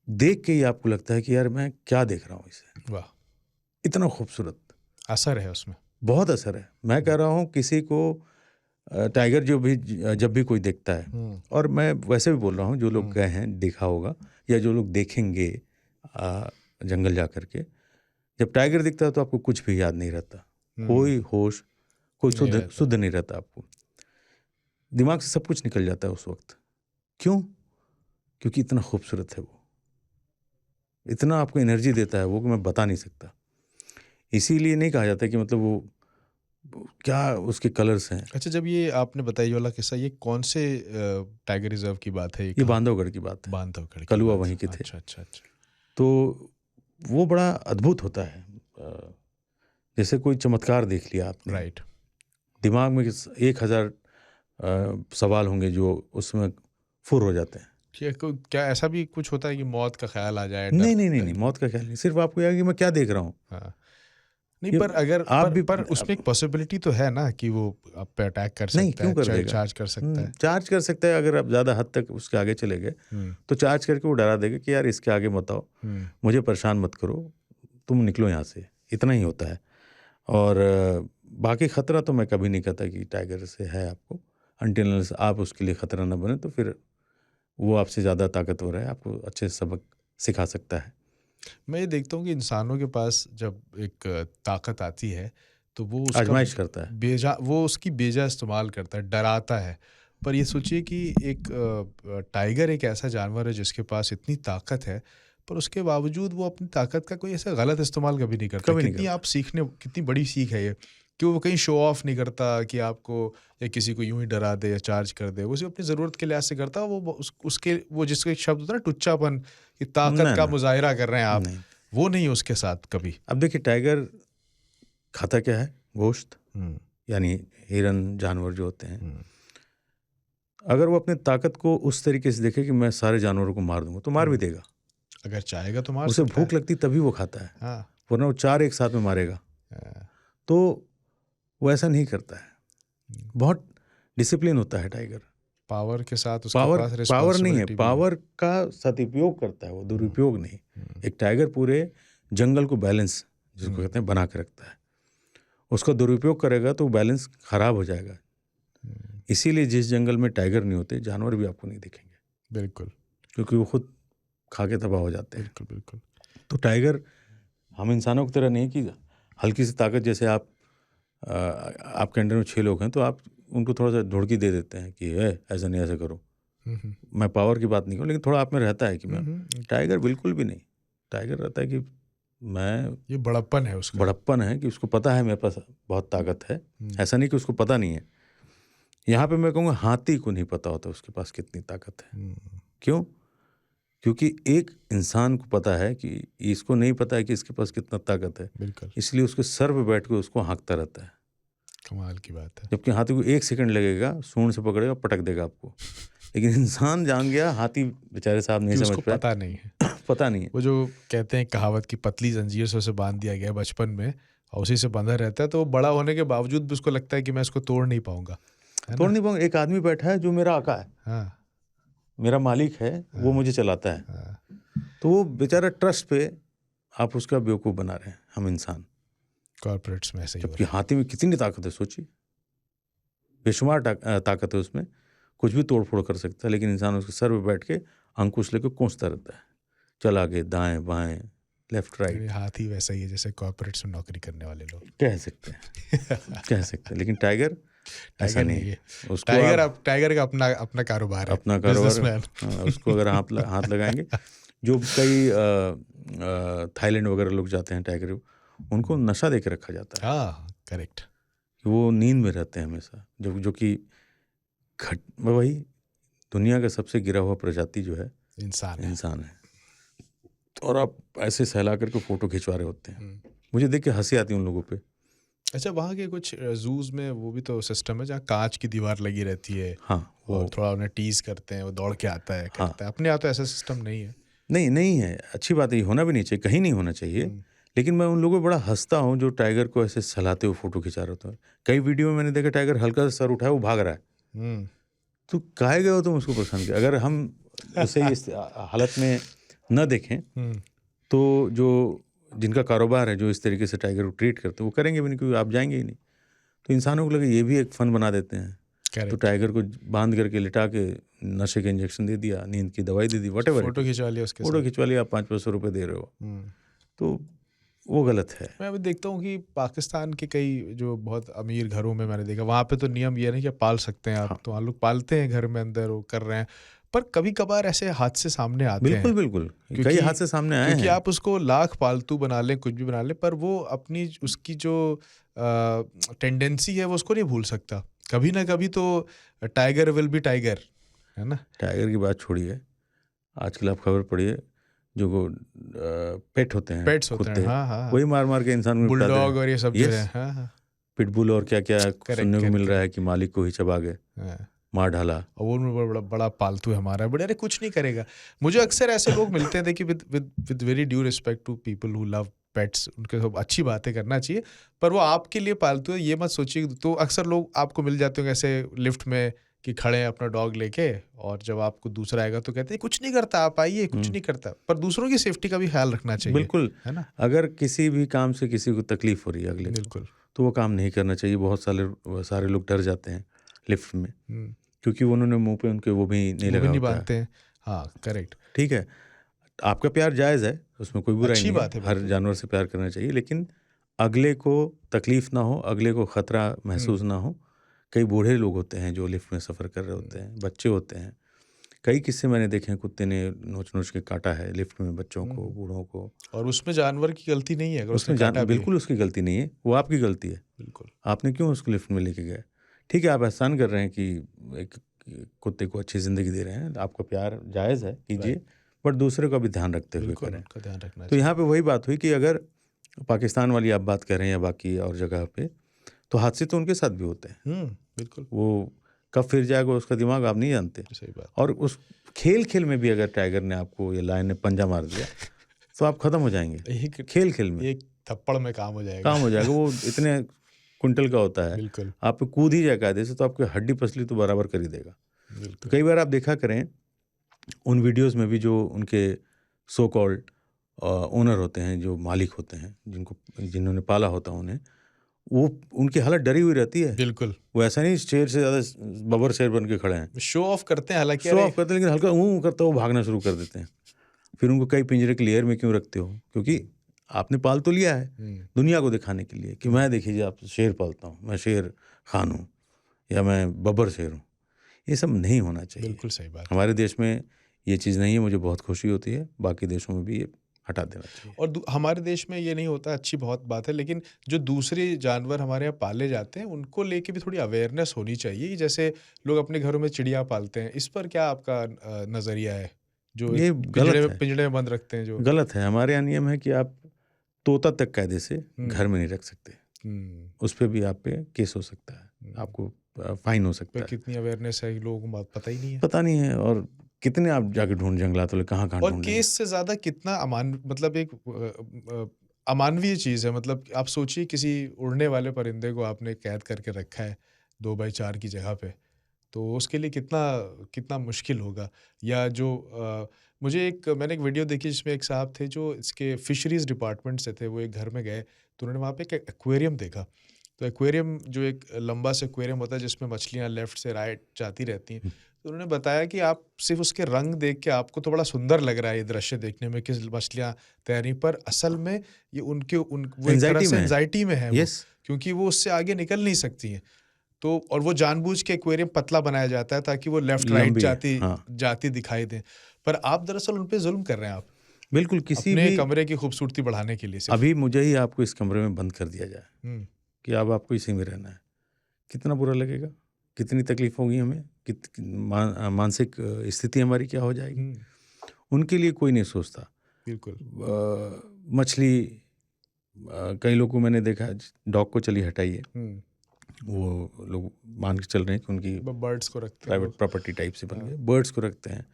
देख के ही आपको लगता है कि यार मैं क्या देख रहा हूँ इसे, वाह! इतना खूबसूरत, असर है उसमें। बहुत असर है। मैं कह रहा हूँ किसी को टाइगर जो भी जब भी कोई देखता है, हुँ, और मैं वैसे भी बोल रहा हूँ जो लोग हुँ, गए हैं देखा होगा या जो लोग देखेंगे जंगल जा कर के, जब टाइगर दिखता है तो आपको कुछ भी याद नहीं रहता, कोई होश, कोई नहीं रहता। शुद्ध नहीं रहता, आपको दिमाग से सब कुछ निकल जाता है उस वक्त। क्यों? क्योंकि इतना खूबसूरत है वो, इतना आपको एनर्जी देता है वो कि मैं बता नहीं सकता। इसीलिए नहीं कहा जाता कि मतलब वो क्या उसके कलर्स हैं। अच्छा, जब ये आपने बताया ये वाला किस्सा, ये कौन से टाइगर रिज़र्व की बात है? ये ये कहाँ? बांधवगढ़ की बात है, बांधवगढ़ की कलुआ बात। वहीं के थे। अच्छा, अच्छा, अच्छा। तो वो बड़ा अद्भुत होता है, जैसे कोई चमत्कार देख लिया आपने, राइट। दिमाग में 1000 सवाल होंगे जो उसमें फुर हो जाते हैं। क्या ऐसा भी कुछ होता है कि मौत का ख़्याल आ जाए, डर नहीं नहीं नहीं डर नहीं, मौत का ख्याल नहीं, सिर्फ आपको यह है कि मैं क्या देख रहा हूँ। हाँ। नहीं, ये पर अगर आप भी पर उसमें एक पॉसिबिलिटी तो है ना कि वो आप पे अटैक कर नहीं, सकता क्यों है, कर देगा? चार्ज कर सकता है। चार्ज कर सकता है, अगर आप ज़्यादा हद तक उसके आगे चले गए हुँ, तो चार्ज करके वो डरा देगा कि यार इसके आगे मत आओ, हुँ, मुझे परेशान मत करो, तुम निकलो यहाँ से, इतना ही होता है। और बाकी ख़तरा तो मैं कभी नहीं कहता कि टाइगर से है आपको, अनटिल अनलेस आप उसके लिए ख़तरा ना बने, तो फिर वो आपसे ज़्यादा ताकतवर है, आपको अच्छे से सबक सिखा सकता है। मैं ये देखता हूँ कि इंसानों के पास जब एक ताकत आती है, तो वो उसका आजमाइश करता है। वो उसकी बेजा इस्तेमाल करता है, डराता है। पर ये सोचिए कि एक टाइगर एक ऐसा जानवर है जिसके पास इतनी ताकत है, पर उसके बावजूद वो अपनी ताकत का कोई ऐसा गलत इस्तेमाल कभी नहीं करता। कभी नहीं कितनी करता। आप सीखने कितनी बड़ी सीख है ये, कि वो कहीं शो ऑफ नहीं करता कि आपको या किसी को यूं ही डरा दे या चार्ज कर दे। वो सिर्फ अपनी ज़रूरत के लिहाज से करता है। वो उसके वो जिसका एक शब्द होता है ना, टुच्चापन, कि ताकत ना का ना, मुज़ाहिरा कर रहे हैं आप, नहीं। वो नहीं है उसके साथ कभी। अब देखिए टाइगर खाता क्या है? गोश्त, हुँ, यानी हिरन जानवर जो होते हैं। हुँ, अगर वो अपनी ताकत को उस तरीके से देखे कि मैं सारे जानवरों को मार दूंगा, तो मार भी हुँ। देगा। अगर चाहेगा तो मार उसे सकता भूख है। लगती तभी वो खाता है, हाँ, वरना वो 4 एक साथ में मारेगा। हाँ, तो वो ऐसा नहीं करता है, हुँ। बहुत डिसिप्लिन होता है टाइगर। पावर के साथ उसके पावर पास पावर नहीं है, रिस्पॉन्सिबिलिटी भी है। पावर का सदुपयोग करता है वो, हुँ, दुरुपयोग नहीं। हुँ, एक टाइगर पूरे जंगल को बैलेंस, जिसको हुँ, कहते हैं, बना के रखता है। उसका दुरुपयोग करेगा तो बैलेंस खराब हो जाएगा। हुँ। इसीलिए जिस जंगल में टाइगर नहीं होते, जानवर भी आपको नहीं दिखेंगे, बिल्कुल, क्योंकि वो खुद खा के तबाह हो जाते हैं। बिल्कुल, बिल्कुल। तो टाइगर हम इंसानों की तरह नहीं कि हल्की सी ताकत, जैसे आप आपके अंडर में 6 लोग हैं तो आप उनको थोड़ा सा धुड़की दे देते हैं कि ऐसा नहीं, ऐसा करो। हुँ, हुँ। मैं पावर की बात नहीं करूँ, लेकिन थोड़ा आप में रहता है कि हुँ, मैं, हुँ। टाइगर बिल्कुल भी नहीं। टाइगर रहता है कि मैं, ये बड़प्पन है उसका। बड़प्पन है कि उसको पता है मेरे पास बहुत ताकत है। हुँ, ऐसा नहीं कि उसको पता नहीं है। यहाँ पे मैं कहूँगा हाथी को नहीं पता होता उसके पास कितनी ताकत है। हुँ, क्यों? क्योंकि एक इंसान को पता है कि इसको नहीं पता है कि इसके पास कितना ताकत है, बिल्कुल, इसलिए उसके सर पे बैठ के उसको हाँकता रहता है। कमाल की बात है। जबकि हाथी को 1 सेकंड लगेगा, सूंड से पकड़ेगा, पटक देगा आपको। लेकिन इंसान जान गया, हाथी बेचारे साहब नहीं कि समझ उसको पाए। पता नहीं है। पता नहीं है। वो जो कहते हैं कहावत की पतली ज़ंजीर से उसे बाँध दिया गया है बचपन में और उसी से बंधा रहता है, तो वो बड़ा होने के बावजूद भी उसको लगता है कि मैं इसको तोड़ नहीं पाऊँगा, है तोड़ ना? नहीं पाऊंगा। एक आदमी बैठा है जो मेरा आका है, हाँ, मेरा मालिक है, वो हाँ, मुझे चलाता है। हाँ। तो वो बेचारा ट्रस्ट पे आप उसका बेवकूफ़ बना रहे हैं, हम इंसान। कॉर्पोरेट्स में ऐसा ही हो जबकि रहा है। हाथी में कितनी ताकत है सोचिए, बेशुमार ताकत है उसमें, कुछ भी तोड़ फोड़ कर सकता है। लेकिन इंसान उसके सर पे बैठ के अंकुश लेके कोसता रहता है, चल आगे, दाएं बाएं, लेफ्ट यानी राइट। हाथी वैसा ही है जैसे कॉर्पोरेट्स में नौकरी करने वाले लोग। कह सकते हैं, कह सकते हैं। लेकिन टाइगर ऐसा टाइगर नहीं नहीं है। है। उसको आप टाइगर का अपना अपना कारोबार है, अपना कारोबार, बिज़नेसमैन। उसको अगर हाथ लगाएंगे, जो कई थाईलैंड वगैरह लोग जाते हैं टाइगर, उनको नशा दे के रखा जाता है हाँ, करेक्ट। कि वो नींद में रहते हैं हमेशा, जो कि वही दुनिया का सबसे गिरा हुआ प्रजाति जो है इंसान है। इंसान है। और आप ऐसे सहला करके फ़ोटो खिंचवा रहे होते हैं। हुँ। मुझे देख के हंसी आती है उन लोगों पे। अच्छा, वहाँ के कुछ ज़ूज़ में वो भी तो सिस्टम है जहाँ काँच की दीवार लगी रहती है हाँ, और वो थोड़ा उन्हें टीज़ करते हैं, वो दौड़ के आता है, हाँ, करता है। अपने यहाँ तो ऐसा सिस्टम नहीं है। नहीं नहीं है, अच्छी बात है, ये होना भी नहीं चाहिए, कहीं नहीं होना चाहिए। लेकिन मैं उन लोगों पे बड़ा हंसता हूँ जो टाइगर को ऐसे सहलाते हुए फोटो खिंचा रहे होते हैं। कई वीडियो में मैंने देखा टाइगर हल्का सा सर उठाया, वो भाग रहा है। हम्म, तो काहे गए हो तुम उसको परेशान किया? अगर हम उसे इस हालत में न देखें हम्म, तो जो जिनका कारोबार है, जो इस तरीके से टाइगर को ट्रीट करते हैं, वो करेंगे भी नहीं, क्योंकि आप जाएंगे ही नहीं। तो इंसानों को लगे ये भी एक फन बना देते हैं, तो करेक्ट। टाइगर को बांध करके लिटा के नशे के इंजेक्शन दे दिया, नींद की दवाई दे दी, वट एवर फोटो खिंचवा लिया उसके फोटो साथ। खिंचवा लिया, आप 500-500 रुपये दे रहे हो, हम्म। तो वो गलत है। मैं अभी देखता हूँ कि पाकिस्तान के कई जो बहुत अमीर घरों में मैंने देखा, वहाँ पे तो नियम ये है ना कि आप पाल सकते हैं, आप हाँ, तो वहाँ लोग पालते हैं घर में अंदर, वो कर रहे हैं। पर कभी कभार ऐसे हादसे सामने आते हैं, बिल्कुल बिल्कुल, कई क्योंकि हादसे सामने आए क्योंकि हैं। आप उसको लाख पालतू बना लें, कुछ भी बना लें, पर वो अपनी उसकी जो टेंडेंसी है वो उसको नहीं भूल सकता। कभी ना कभी तो टाइगर विल बी टाइगर, है ना। टाइगर की बात छोड़िए, आजकल आप खबर पढ़िए, जो पेट होते हैं पेट्स होते हैं, कुत्ते, हाँ हाँ हाँ, वही मार मार के इंसान को निपटाते बुलडॉग हैं। और ये सब जो है, यस, हाँ हाँ, पिटबुल और क्या क्या करेक्ट सुनने को मिल करेक्ट रहा है कि मालिक को ही चबा गए, करेक्ट। मार डाला। और वो बड़ा बड़ा बड़ा पालतू है हमारा, बड़े, अरे कुछ नहीं करेगा। मुझे अक्सर ऐसे लोग मिलते हैं, देखिए, with with with very due respect to people who love pets, उनके सब अच्छी बातें करना चाहिए, पर वो आपके लिए पालतू है ये मत सोचिए। तो अक्सर लोग आपको मिल जाते होंगे ऐसे लिफ्ट में कि खड़े हैं अपना डॉग लेके, और जब आपको दूसरा आएगा तो कहते हैं कुछ नहीं करता, आप आइए, कुछ नहीं करता। पर दूसरों की सेफ्टी का भी ख्याल रखना चाहिए, बिल्कुल, है ना। अगर किसी भी काम से किसी को तकलीफ हो रही है अगले को, बिल्कुल। तो वो काम नहीं करना चाहिए। बहुत सारे लोग डर जाते हैं लिफ्ट में, हम्म, क्योंकि उन्होंने मुंह पे उनके वो भी नहीं वो भी लगा नहीं होता है। बांधते हैं, हाँ करेक्ट। ठीक है, आपका प्यार जायज़ है, उसमें कोई बुराई अच्छी नहीं है, बात है, हर बिल्कुल। जानवर से प्यार करना चाहिए, लेकिन अगले को तकलीफ ना हो, अगले को खतरा महसूस ना हो। कई बूढ़े लोग होते हैं जो लिफ्ट में सफ़र कर रहे होते हैं, बच्चे होते हैं। कई किस्से मैंने देखे हैं, कुत्ते ने नोच-नोच के काटा है लिफ्ट में बच्चों को, बूढ़ों को। और उसमें जानवर की गलती नहीं है अगर उसने उसमें काटा भी है। बिल्कुल उसकी गलती नहीं है, वो आपकी गलती है। बिल्कुल। आपने क्यों उसको लिफ्ट में लेके गए? ठीक है, आप एहसान कर रहे हैं कि एक कुत्ते को अच्छी ज़िंदगी दे रहे हैं, आपका प्यार जायज़ है, कीजिए, राइट। बट दूसरे का भी ध्यान रखते हुए बिल्कुल करें। उनका ध्यान रखना तो चाहिए। यहाँ पे वही बात हुई कि अगर पाकिस्तान वाली आप बात कर रहे हैं या बाकी और जगह पे, तो हादसे तो उनके साथ भी होते हैं। बिल्कुल। वो कब फिर जाएगा उसका दिमाग आप नहीं जानते। सही बात। और उस खेल-खेल में भी अगर टाइगर ने आपको या लायन ने पंजा मार दिया, तो आप ख़त्म हो जाएँगे। एक खेल-खेल में एक थप्पड़ में काम हो जाएगा। काम हो जाएगा। वो इतने क्विंटल का होता है, बिल्कुल, आप पे कूद ही जाए कायदे से, तो आपकी हड्डी-पसली तो बराबर कर ही देगा। तो बिल्कुल। कई बार आप देखा करें, उन वीडियोज़ में भी जो उनके सो कॉल्ड ओनर होते हैं, जो मालिक होते हैं, जिन्होंने पाला होता है उन्हें, वो उनकी हालत डरी हुई रहती है। बिल्कुल। वो ऐसा नहीं शेर से ज़्यादा बबर शेर बन के खड़े हैं। शो ऑफ करते हैं हालाँकि, शो अरे ऑफ करते हैं, लेकिन हल्का करता है, वो भागना शुरू कर देते हैं। फिर उनको कई पिंजरे के लेयर में क्यों रखते हो? क्योंकि आपने पाल तो लिया है, दुनिया को दिखाने के लिए कि मैं देखिए आप शेर पालता हूँ, मैं शेर खान हूँ या मैं बब्बर शेर हूँ। ये सब नहीं होना चाहिए। बिल्कुल सही बात है। हमारे देश में ये चीज़ नहीं है, मुझे बहुत खुशी होती है। बाकी देशों में भी ये हटा देना चाहिए। और हमारे देश में ये नहीं होता, अच्छी बहुत बात है, लेकिन जो दूसरे जानवर हमारे यहाँ पाले जाते हैं उनको लेके भी थोड़ी अवेयरनेस होनी चाहिए, कि जैसे लोग अपने घरों में चिड़िया पालते हैं, इस पर क्या आपका नज़रिया है? जो एक ये गलत है, पिंजड़े में बंद रखते हैं जो। गलत है। हमारे यहाँ नियम है कि आप तोता तक कायदे से घर में नहीं रख सकते। हम्म, उस पे भी आप पे केस हो सकता है, आपको फाइन हो सकता पर है। कितनी अवेयरनेस है कि लोगों को बात पता ही नहीं है। पता नहीं है, और कितने आप जाके ढूँढ जंगलात वाले कहाँ-कहाँ और ढूँढेंगे। केस से ज़्यादा कितना मतलब एक अमानवीय चीज़ है, मतलब आप सोचिए किसी उड़ने वाले परिंदे को आपने कैद करके रखा है 2x4 की जगह पे, तो उसके लिए कितना कितना मुश्किल होगा। या जो मैंने एक वीडियो देखी जिसमें एक साहब थे जो इसके फिशरीज़ डिपार्टमेंट से थे, वो एक घर में गए तो उन्होंने वहाँ पे एक एक्वेरियम देखा। तो एक्वेरियम जो एक लंबा सा एक्वेरियम होता है जिसमें मछलियाँ लेफ्ट से राइट जाती रहती हैं। तो उन्होंने बताया कि आप सिर्फ उसके रंग देख के आपको तो बड़ा सुंदर लग रहा है ये दृश्य देखने में कि मछलियाँ तैर रही, पर असल में ये वो एक तरह एंग्ज़ायटी से में है। एंजाइटी में है वो, यस, क्योंकि वो उससे आगे निकल नहीं सकती हैं। तो और वो जानबूझ के एक्वेरियम पतला बनाया जाता है ताकि वो लेफ्ट राइट लंबी है। जाती हाँ, जाती दिखाई दें। पर आप दरअसल उन पे ज़ुल्म कर रहे हैं आप, बिल्कुल किसी अपने भी कमरे की खूबसूरती बढ़ाने के लिए सिर्फ। अभी मुझे ही आपको इस कमरे में बंद कर दिया जाए हुँ, कि अब आपको इसी में रहना है। कितना बुरा लगेगा? कितनी तकलीफ़ होगी हमें? मानसिक स्थिति हमारी क्या हो जाएगी? हुँ, उनके लिए कोई नहीं सोचता। बिल्कुल। मछली, कई लोगों को मैंने देखा है, डॉग को चलिए हटाइए, हुँ, वो लोग मान के चल रहे हैं कि उनकी बर्ड्स को रखते हैं प्राइवेट लोग। प्रॉपर्टी टाइप से बन हाँ। गए, बर्ड्स को रखते हैं।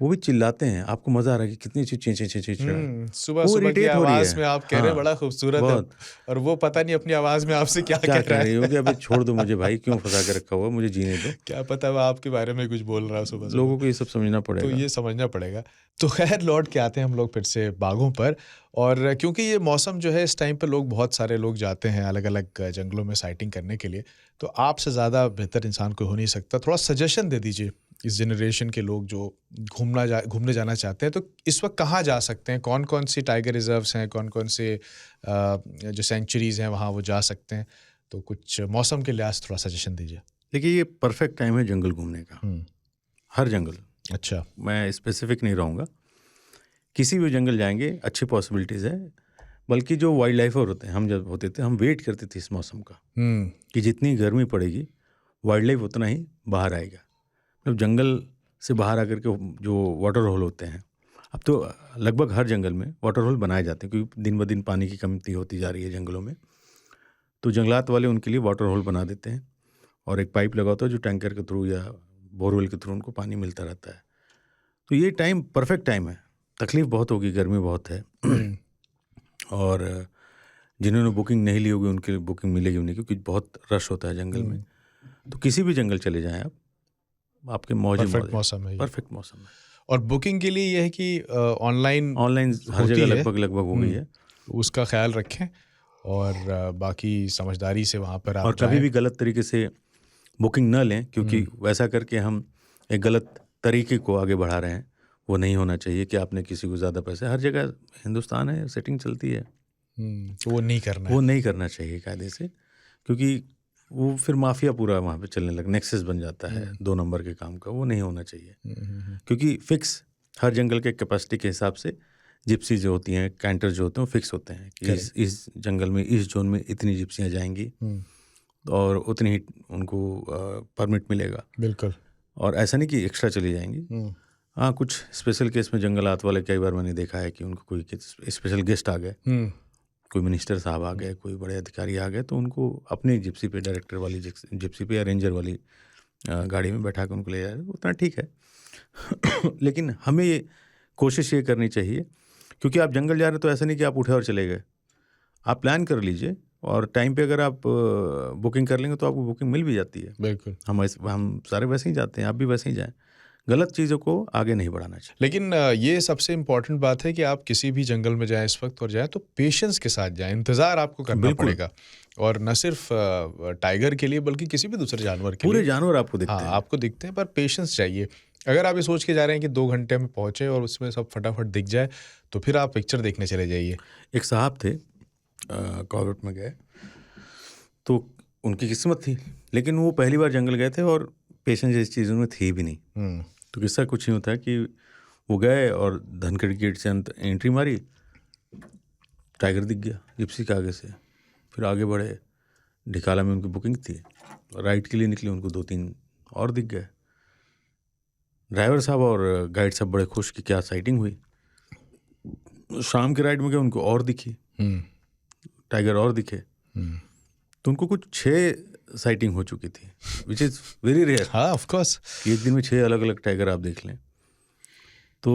वो भी चिल्लाते हैं, आपको मजा आ रहा है कि कितनी अच्छी चींचे चींचे चींच रहा है। सुबह वो सुबह की इरिटेट हो रही आवाज है। में आप कह रहे हैं हाँ, बड़ा खूबसूरत है, बहुत। और वो पता नहीं अपनी आवाज में आपसे क्या क्या कह कह रहा रही है। हो कि अबे छोड़ दो मुझे भाई, क्यों फंसा के रखा हुआ, मुझे जीने दो। क्या पता वो आपके बारे में कुछ बोल रहा है सुबह सुबह। लोगों को ये सब समझना तो पड़ेगा। ये समझना पड़ेगा। तो खैर लौट के आते हैं हम लोग फिर से बागों पर, और क्योंकि ये मौसम जो है इस टाइम पे लोग, बहुत सारे लोग जाते हैं अलग अलग जंगलों में साइटिंग करने के लिए, तो आपसे ज़्यादा बेहतर इंसान कोई हो नहीं सकता। थोड़ा सजेशन दे दीजिए इस जनरेशन के लोग जो घूमने जाना चाहते हैं, तो इस वक्त कहाँ जा सकते हैं, कौन कौन सी टाइगर रिजर्व्स हैं, कौन कौन से जो सेंचुरीज़ हैं वहाँ वो जा सकते हैं। तो कुछ मौसम के लिहाज से थोड़ा सजेशन दीजिए। देखिए, ये परफेक्ट टाइम है जंगल घूमने का। हर जंगल, अच्छा। मैं स्पेसिफिक नहीं रहूँगा, किसी भी जंगल जाएंगे अच्छी पॉसिबिलिटीज़ है। बल्कि जो वाइल्ड लाइफर होते हैं, हम जब होते थे हम वेट करते थे इस मौसम का कि जितनी गर्मी पड़ेगी वाइल्ड लाइफ उतना ही बाहर आएगा। जब जंगल से बाहर आकर के जो वाटर होल होते हैं, अब तो लगभग हर जंगल में वाटर होल बनाए जाते हैं, क्योंकि दिन ब दिन पानी की कमी होती जा रही है जंगलों में। तो जंगलात वाले उनके लिए वाटर होल बना देते हैं और एक पाइप लगा होता है जो टैंकर के थ्रू या बोरवेल के थ्रू उनको पानी मिलता रहता है। तो ये टाइम परफेक्ट टाइम है। तकलीफ़ बहुत होगी, गर्मी बहुत है और जिन्होंने बुकिंग नहीं ली होगी उनके लिए बुकिंग मिलेगी नहीं, क्योंकि बहुत रश होता है जंगल में। तो किसी भी जंगल चले जाएं आप, आपके मौज ही परफेक्ट मौज मौसम है ये। परफेक्ट मौसम है। और बुकिंग के लिए ये है कि ऑनलाइन हर होती जगह है, लगभग हो गई है। उसका ख्याल रखें और बाकी समझदारी से वहाँ पर आप और कभी जाएं। भी गलत तरीके से बुकिंग न लें, क्योंकि वैसा करके हम एक गलत तरीके को आगे बढ़ा रहे हैं। वो नहीं होना चाहिए कि आपने किसी को ज़्यादा पैसे, हर जगह हिंदुस्तान है, सेटिंग चलती है, तो वो नहीं करना वो है। नहीं करना चाहिए कायदे से, क्योंकि वो फिर माफिया पूरा वहाँ पे चलने लग, नेक्सस बन जाता है 2 नंबर के काम का। वो नहीं होना चाहिए, क्योंकि फिक्स हर जंगल के कैपेसिटी के हिसाब से जिप्सी जो होती हैं, कैंटर जो होते हैं, वो फिक्स होते हैं कि इस जंगल में, इस जोन में इतनी जिप्सियाँ जाएंगी और उतनी ही उनको परमिट मिलेगा। बिल्कुल। और ऐसा नहीं कि एक्स्ट्रा चली जाएंगी। हाँ, कुछ स्पेशल केस में जंगलात वाले कई बार मैंने देखा है कि उनको कोई स्पेशल गेस्ट आ गए, कोई मिनिस्टर साहब आ गए, कोई बड़े अधिकारी आ गए, तो उनको अपनी जिप्सी पे, डायरेक्टर वाली जिप्सी पे या रेंजर वाली गाड़ी में बैठा कर उनको ले जाए, उतना ठीक है। लेकिन हमें ये कोशिश ये करनी चाहिए, क्योंकि आप जंगल जा रहे हैं तो ऐसा नहीं कि आप उठे और चले गए। आप प्लान कर लीजिए और टाइम पे अगर आप बुकिंग कर लेंगे तो आपको बुकिंग मिल भी जाती है। बिल्कुल। हम सारे वैसे ही जाते हैं, आप भी वैसे ही जाएं। गलत चीज़ों को आगे नहीं बढ़ाना चाहिए। लेकिन ये सबसे इम्पोर्टेंट बात है कि आप किसी भी जंगल में जाएं इस वक्त और जाएं तो पेशेंस के साथ जाएं, इंतज़ार आपको करना पड़ेगा। और न सिर्फ टाइगर के लिए बल्कि किसी भी दूसरे जानवर के लिए, पूरे जानवर आपको दिखते हैं। आपको दिखते हैं, पर पेशेंस चाहिए। अगर आप ये सोच के जा रहे हैं कि 2 घंटे में पहुँचे और उसमें सब फटाफट दिख जाए, तो फिर आप पिक्चर देखने चले जाइए। एक साहब थे, कॉर्बेट में गए, तो उनकी किस्मत थी, लेकिन वो पहली बार जंगल गए थे और पेशेंस इस चीज़ों में थी भी नहीं। तो किस्सा कुछ ही होता है कि वो गए और धनखड़ गेट से एंट्री मारी, टाइगर दिख गया जिप्सी के आगे से। फिर आगे बढ़े, ढिकाला में उनकी बुकिंग थी, राइट के लिए निकले, उनको 2-3 और दिख गए। ड्राइवर साहब और गाइड साहब बड़े खुश कि क्या साइटिंग हुई। शाम के राइड में गए, उनको और दिखी, टाइगर और दिखे। तो उनको कुछ 6 साइटिंग हो चुकी थी, विच इज़ वेरी रेयर। हाँ, ऑफ कोर्स। एक दिन में 6 अलग अलग टाइगर आप देख लें। तो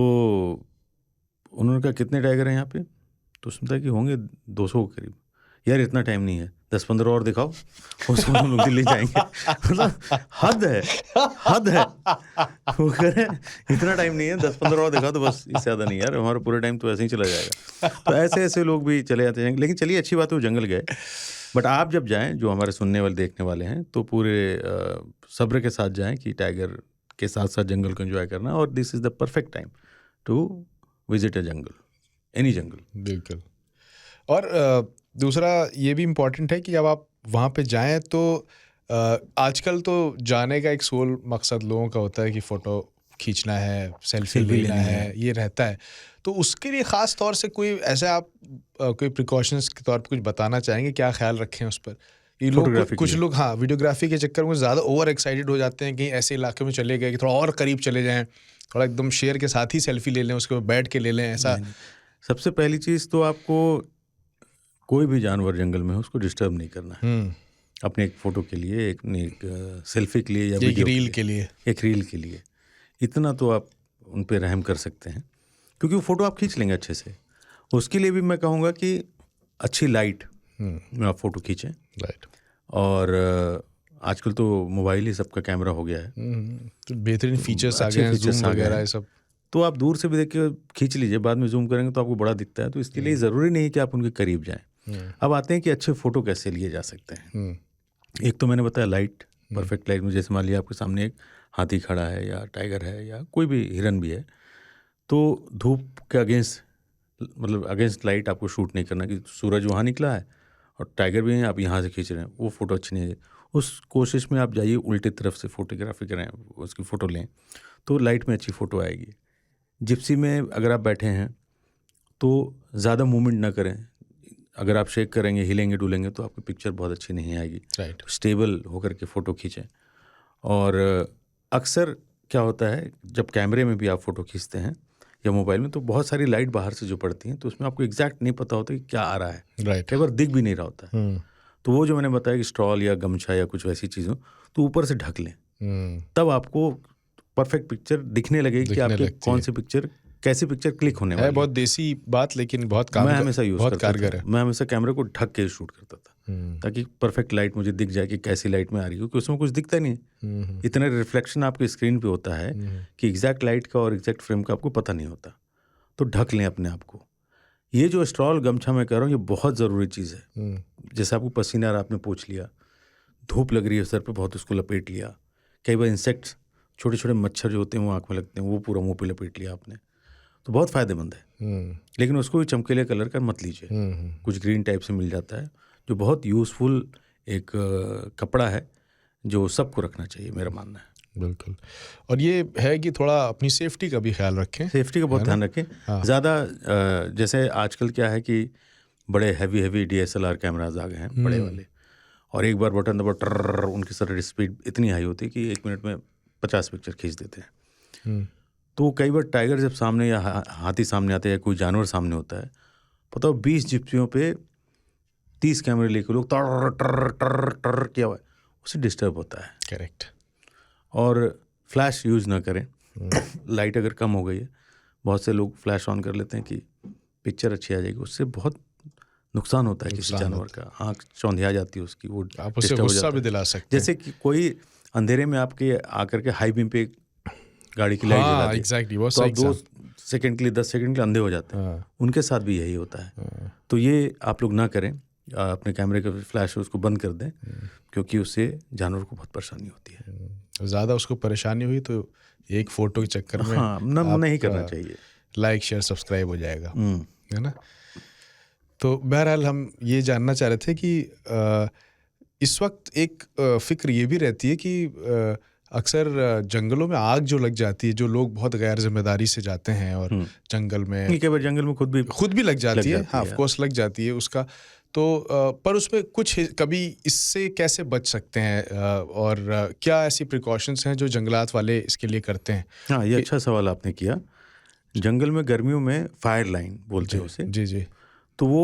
उन्होंने कहा कितने टाइगर हैं यहाँ पे? तो उसने कि होंगे 200 के करीब। यार इतना टाइम नहीं है, 10-15 और दिखाओ, उसको हम लोग दिल्ली जाएंगे। मतलब हद है। वो कह रहे इतना टाइम नहीं है, 10-15 और दिखाओ तो बस, इससे ज़्यादा नहीं यार, हमारा पूरा टाइम तो ऐसे ही चला जाएगा। तो ऐसे लोग भी चले जाते हैं। लेकिन चलिए, अच्छी बात है वो जंगल गए। बट आप जब जाएं, जो हमारे सुनने वाले, देखने वाले हैं, तो पूरे सब्र के साथ जाएं कि टाइगर के साथ साथ जंगल को एंजॉय करना। और this is the perfect time to visit a jungle, any jungle. बिल्कुल। और दूसरा ये भी इम्पोर्टेंट है कि जब आप वहाँ पे जाएं तो आजकल तो जाने का एक सोल मकसद लोगों का होता है कि फ़ोटो खींचना है, सेल्फी लेना है, ये रहता है। तो उसके लिए ख़ास तौर से कोई ऐसे आप कोई प्रिकॉशंस के तौर पे कुछ बताना चाहेंगे, क्या ख्याल रखें उस पर? ये लोग, कुछ लोग हाँ वीडियोग्राफी के चक्कर में ज़्यादा ओवर एक्साइटेड हो जाते हैं, कहीं ऐसे इलाके में चले गए कि थोड़ा और करीब चले जाएं, थोड़ा एकदम शेर के साथ ही सेल्फी ले लें, उसके बाद बैठ के ले लें, ऐसा। सबसे पहली चीज़ तो आपको कोई भी जानवर जंगल में हो उसको डिस्टर्ब नहीं करना है। अपने एक फ़ोटो के लिए, एक सेल्फी के लिए, या एक रील के लिए, एक रील के लिए, इतना तो आप उन पे रहम कर सकते हैं, क्योंकि वो फ़ोटो आप खींच लेंगे अच्छे से। उसके लिए भी मैं कहूँगा कि अच्छी लाइट में आप फ़ोटो खींचें। राइट। और आजकल तो मोबाइल ही सबका कैमरा हो गया है, तो बेहतरीन फीचर्स आ अच्छे गए हैं, फीचर्स जूम आ गए वगैरह हैं। ये सब। तो आप दूर से भी देख के खींच लीजिए, बाद में जूम करेंगे तो आपको बड़ा दिखता है, तो इसके लिए ज़रूरी नहीं है कि आप उनके करीब जाएं। अब आते हैं कि अच्छे फ़ोटो कैसे लिए जा सकते हैं। एक तो मैंने बताया लाइट, परफेक्ट लाइट में, जैसे मान लिया आपके सामने एक हाथी खड़ा है या टाइगर है या कोई भी हिरन भी है, तो धूप के अगेंस्ट, मतलब अगेंस्ट लाइट आपको शूट नहीं करना कि सूरज वहाँ निकला है और टाइगर भी है, आप यहाँ से खींच रहे हैं, वो फ़ोटो अच्छी नहीं है। उस कोशिश में आप जाइए उल्टे तरफ से फोटोग्राफी करें, उसकी फ़ोटो लें, तो लाइट में अच्छी फ़ोटो आएगी। जिप्सी में अगर आप बैठे हैं तो ज़्यादा मूवमेंट ना करें, अगर आप शेक करेंगे, हिलेंगे डुलेंगे तो आपकी पिक्चर बहुत अच्छी नहीं आएगी। राइट। स्टेबल होकर के फ़ोटो खींचें। और अक्सर क्या होता है, जब कैमरे में भी आप फ़ोटो खींचते हैं या मोबाइल में, तो बहुत सारी लाइट बाहर से जो पड़ती हैं, तो उसमें आपको एग्जैक्ट नहीं पता होता कि क्या आ रहा है, राइट। कई बार दिख भी नहीं रहा होता है। तो वो जो मैंने बताया कि स्टॉल या गमछा या कुछ वैसी चीज़ों, तो ऊपर से ढक लें, तब आपको परफेक्ट पिक्चर दिखने लगेगी कि दिखने आपके लगती कौन है। सी पिक्चर, कैसी पिक्चर क्लिक होने है वाली बहुत देसी बात, लेकिन बहुत मैं हमेशा यूज़ बहुत करता कारगर था। है। मैं हमेशा कैमरे को ढक के शूट करता था, ताकि परफेक्ट लाइट मुझे दिख जाए कि कैसी लाइट में आ रही है, क्योंकि उसमें कुछ दिखता नहीं है। इतना रिफ्लेक्शन आपके स्क्रीन पे होता है कि एग्जैक्ट लाइट का और एग्जैक्ट फ्रेम का आपको पता नहीं होता। तो ढक लें अपने आप को। ये जो स्टॉल गमछा मैं कह रहा हूँ, ये बहुत ज़रूरी चीज़ है। जैसे आपको पसीना आ रहा, आपने पोंछ लिया, धूप लग रही है सर पे बहुत, उसको लपेट लिया। कई बार इंसेक्ट्स, छोटे छोटे मच्छर जो होते हैं वो आँख में लगते हैं, वो पूरा मुँह पे लपेट लिया आपने, तो बहुत फ़ायदेमंद है। लेकिन उसको भी चमकीले कलर का मत लीजिए। कुछ ग्रीन टाइप से मिल जाता है जो बहुत यूज़फुल एक कपड़ा है, जो सबको रखना चाहिए, मेरा मानना है। बिल्कुल। और ये है कि थोड़ा अपनी सेफ्टी का भी ख्याल रखें। सेफ्टी का बहुत ध्यान रखें। हाँ। ज़्यादा जैसे आजकल क्या है कि बड़े हैवी DSLR कैमराज आ गए हैं, बड़े वाले, और एक बार बटन दबा ट्रर, उनकी शटर स्पीड इतनी हाई होती है कि 1 मिनट में 50 पिक्चर खींच देते हैं। तो कई बार टाइगर जब सामने या हाथी सामने आते हैं या कोई जानवर सामने होता है, पता हो 20 जिप्सियों पे 30 कैमरे लेके लोग टर टर टर टर क्या हुआ, उससे डिस्टर्ब होता है। करेक्ट। और फ्लैश यूज़ ना करें। लाइट अगर कम हो गई है, बहुत से लोग फ्लैश ऑन कर लेते हैं कि पिक्चर अच्छी आ जाएगी, उससे बहुत नुकसान होता है किसी जानवर का, आँख चौंधिया जाती है उसकी, वो आप उससे डिस्टर्ब हो गुस्सा जाता भी है। दिला सकते हैं। जैसे कि कोई अंधेरे में आपके आकर के हाई बीम पे गाड़ी की लाइट जला दे, एग्जैक्टली, बहुत तो सही आप 2 सेकंड के लिए, 10 सेकंड के लिए अंधे हो जाते हैं। उनके साथ भी यही होता है। तो ये आप लोग ना करें, अपने कैमरे का फ्लैश उसको बंद कर दें, क्योंकि उससे जानवर को बहुत परेशानी होती है। ज़्यादा उसको परेशानी हुई तो एक फ़ोटो के चक्कर में हाँ, नहीं करना चाहिए। लाइक शेयर सब्सक्राइब हो जाएगा, है ना। तो बहरहाल हम ये जानना चाह रहे थे कि इस वक्त एक फ़िक्र ये भी रहती है कि अक्सर जंगलों में आग जो लग जाती है, जो लोग बहुत गैर जिम्मेदारी से जाते हैं और जंगल में, कई बार जंगल में खुद भी लग जाती है। हाँ, ऑफ कोर्स लग जाती है उसका। तो पर उसमें कुछ कभी इससे कैसे बच सकते हैं, और क्या ऐसी प्रिकॉशंस हैं जो जंगलात वाले इसके लिए करते हैं? हाँ, ये अच्छा सवाल आपने किया। जंगल में गर्मियों में फायर लाइन बोलते हैं उसे। जी। तो वो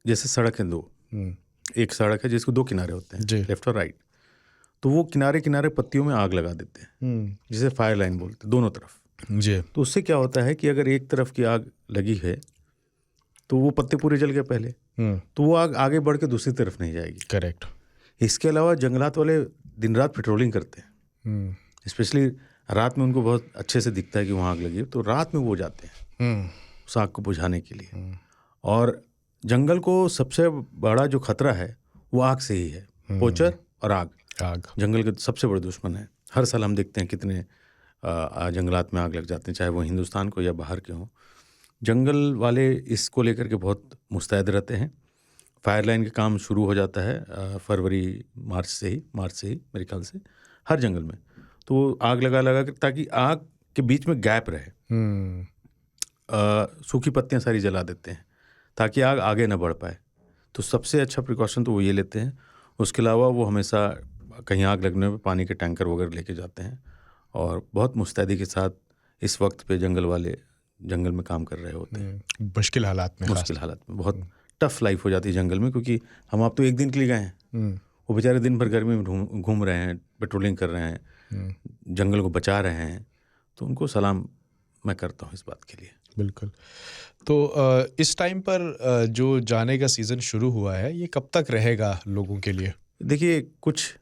जैसे सड़क है 2, एक सड़क है जिसको 2 किनारे होते हैं, लेफ्ट और राइट, तो वो किनारे किनारे पत्तियों में आग लगा देते हैं, जिसे फायर लाइन बोलते हैं, दोनों तरफ जी। तो उससे क्या होता है कि अगर एक तरफ की आग लगी है तो वो पत्ते पूरे जल गए पहले, तो वो आग आगे बढ़ के दूसरी तरफ नहीं जाएगी। करेक्ट। इसके अलावा जंगलात वाले दिन रात पेट्रोलिंग करते हैं, स्पेशली रात में उनको बहुत अच्छे से दिखता है कि वहाँ आग लगी है, तो रात में वो जाते हैं उस आग को बुझाने के लिए। और जंगल को सबसे बड़ा जो खतरा है वो आग से ही है, पोचर और आग जंगल के सबसे बड़े दुश्मन है। हर साल हम देखते हैं कितने जंगलात में आग लग जाते हैं, चाहे वो हिंदुस्तान को या बाहर के हों। जंगल वाले इसको लेकर के बहुत मुस्तैद रहते हैं। फायर लाइन का काम शुरू हो जाता है फरवरी मार्च से ही मेरे ख्याल से हर जंगल में, तो आग लगा कर, ताकि आग के बीच में गैप रहे। सूखी पत्तियां सारी जला देते हैं ताकि आग आगे ना बढ़ पाए। तो सबसे अच्छा प्रिकॉशन तो वो ये लेते हैं। उसके अलावा वो हमेशा कहीं आग लगने में पानी के टैंकर वगैरह लेके जाते हैं, और बहुत मुस्तैदी के साथ इस वक्त पे जंगल वाले जंगल में काम कर रहे होते हैं। मुश्किल हालात में बहुत टफ लाइफ हो जाती है जंगल में, क्योंकि हम आप तो एक दिन के लिए गए हैं, वो बेचारे दिन भर गर्मी में घूम रहे हैं, पेट्रोलिंग कर रहे हैं, जंगल को बचा रहे हैं, तो उनको सलाम मैं करता हूँ इस बात के लिए। बिल्कुल। तो इस टाइम पर जो जाने का सीज़न शुरू हुआ है, ये कब तक रहेगा लोगों के लिए? देखिए कुछ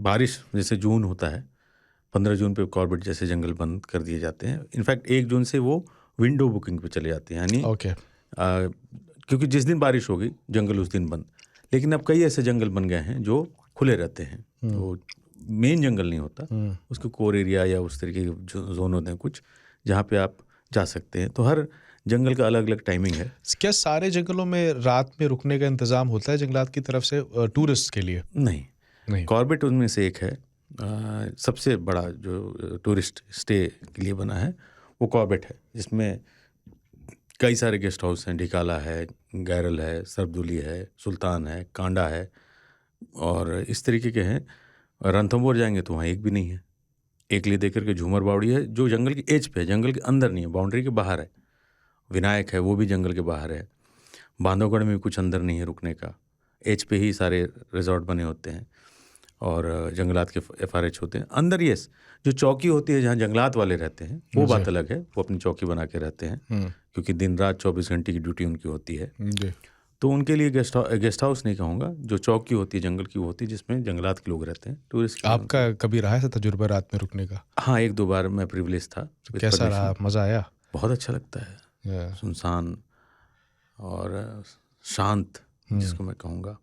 बारिश जैसे जून होता है, 15 जून पे कॉर्बेट जैसे जंगल बंद कर दिए जाते हैं। इनफैक्ट 1 जून से वो विंडो बुकिंग पे चले जाते हैं, यानी ओके। क्योंकि जिस दिन बारिश होगी जंगल उस दिन बंद। लेकिन अब कई ऐसे जंगल बन गए हैं जो खुले रहते हैं, तो मेन जंगल नहीं होता, उसके कोर एरिया या उस तरीके के जो जोन होते हैं कुछ, जहाँ पे आप जा सकते हैं। तो हर जंगल का अलग अलग टाइमिंग है। क्या सारे जंगलों में रात में रुकने का इंतज़ाम होता है जंगलात की तरफ से टूरिस्ट के लिए? नहीं, नहीं। कॉर्बेट उनमें से एक है। सबसे बड़ा जो टूरिस्ट स्टे के लिए बना है वो कॉर्बेट है, जिसमें कई सारे गेस्ट हाउस हैं। ढिकाला है, गैरल है, सरदुली है, सुल्तान है, कांडा है और इस तरीके के हैं। रणथंभौर जाएंगे तो वहाँ एक भी नहीं है। एक लिए देकर के झूमर बावड़ी है जो जंगल की एज पे है, जंगल के अंदर नहीं है, बाउंड्री के बाहर है। विनायक है, वो भी जंगल के बाहर है। बांधवगढ़ में भी कुछ अंदर नहीं है रुकने का, एज पे ही सारे रिजॉर्ट बने होते हैं और जंगलात के FRH होते हैं अंदर। यस, जो चौकी होती है जहाँ जंगलात वाले रहते हैं वो बात अलग है, वो अपनी चौकी बना के रहते हैं क्योंकि दिन रात 24 घंटे की ड्यूटी उनकी होती है। जी। तो उनके लिए गेस्ट हाउस नहीं कहूँगा, जो चौकी होती है जंगल की वो होती है जिसमें जंगलात के लोग रहते हैं, टूरिस्ट। आपका कभी रहा है ऐसा तजुर्बा रात में रुकने का? हाँ, 1-2 बार मैं प्रिविलेज था। कैसा रहा? मज़ा आया? बहुत अच्छा लगता है, सुनसान और शांत जिसको मैं कहूँगा,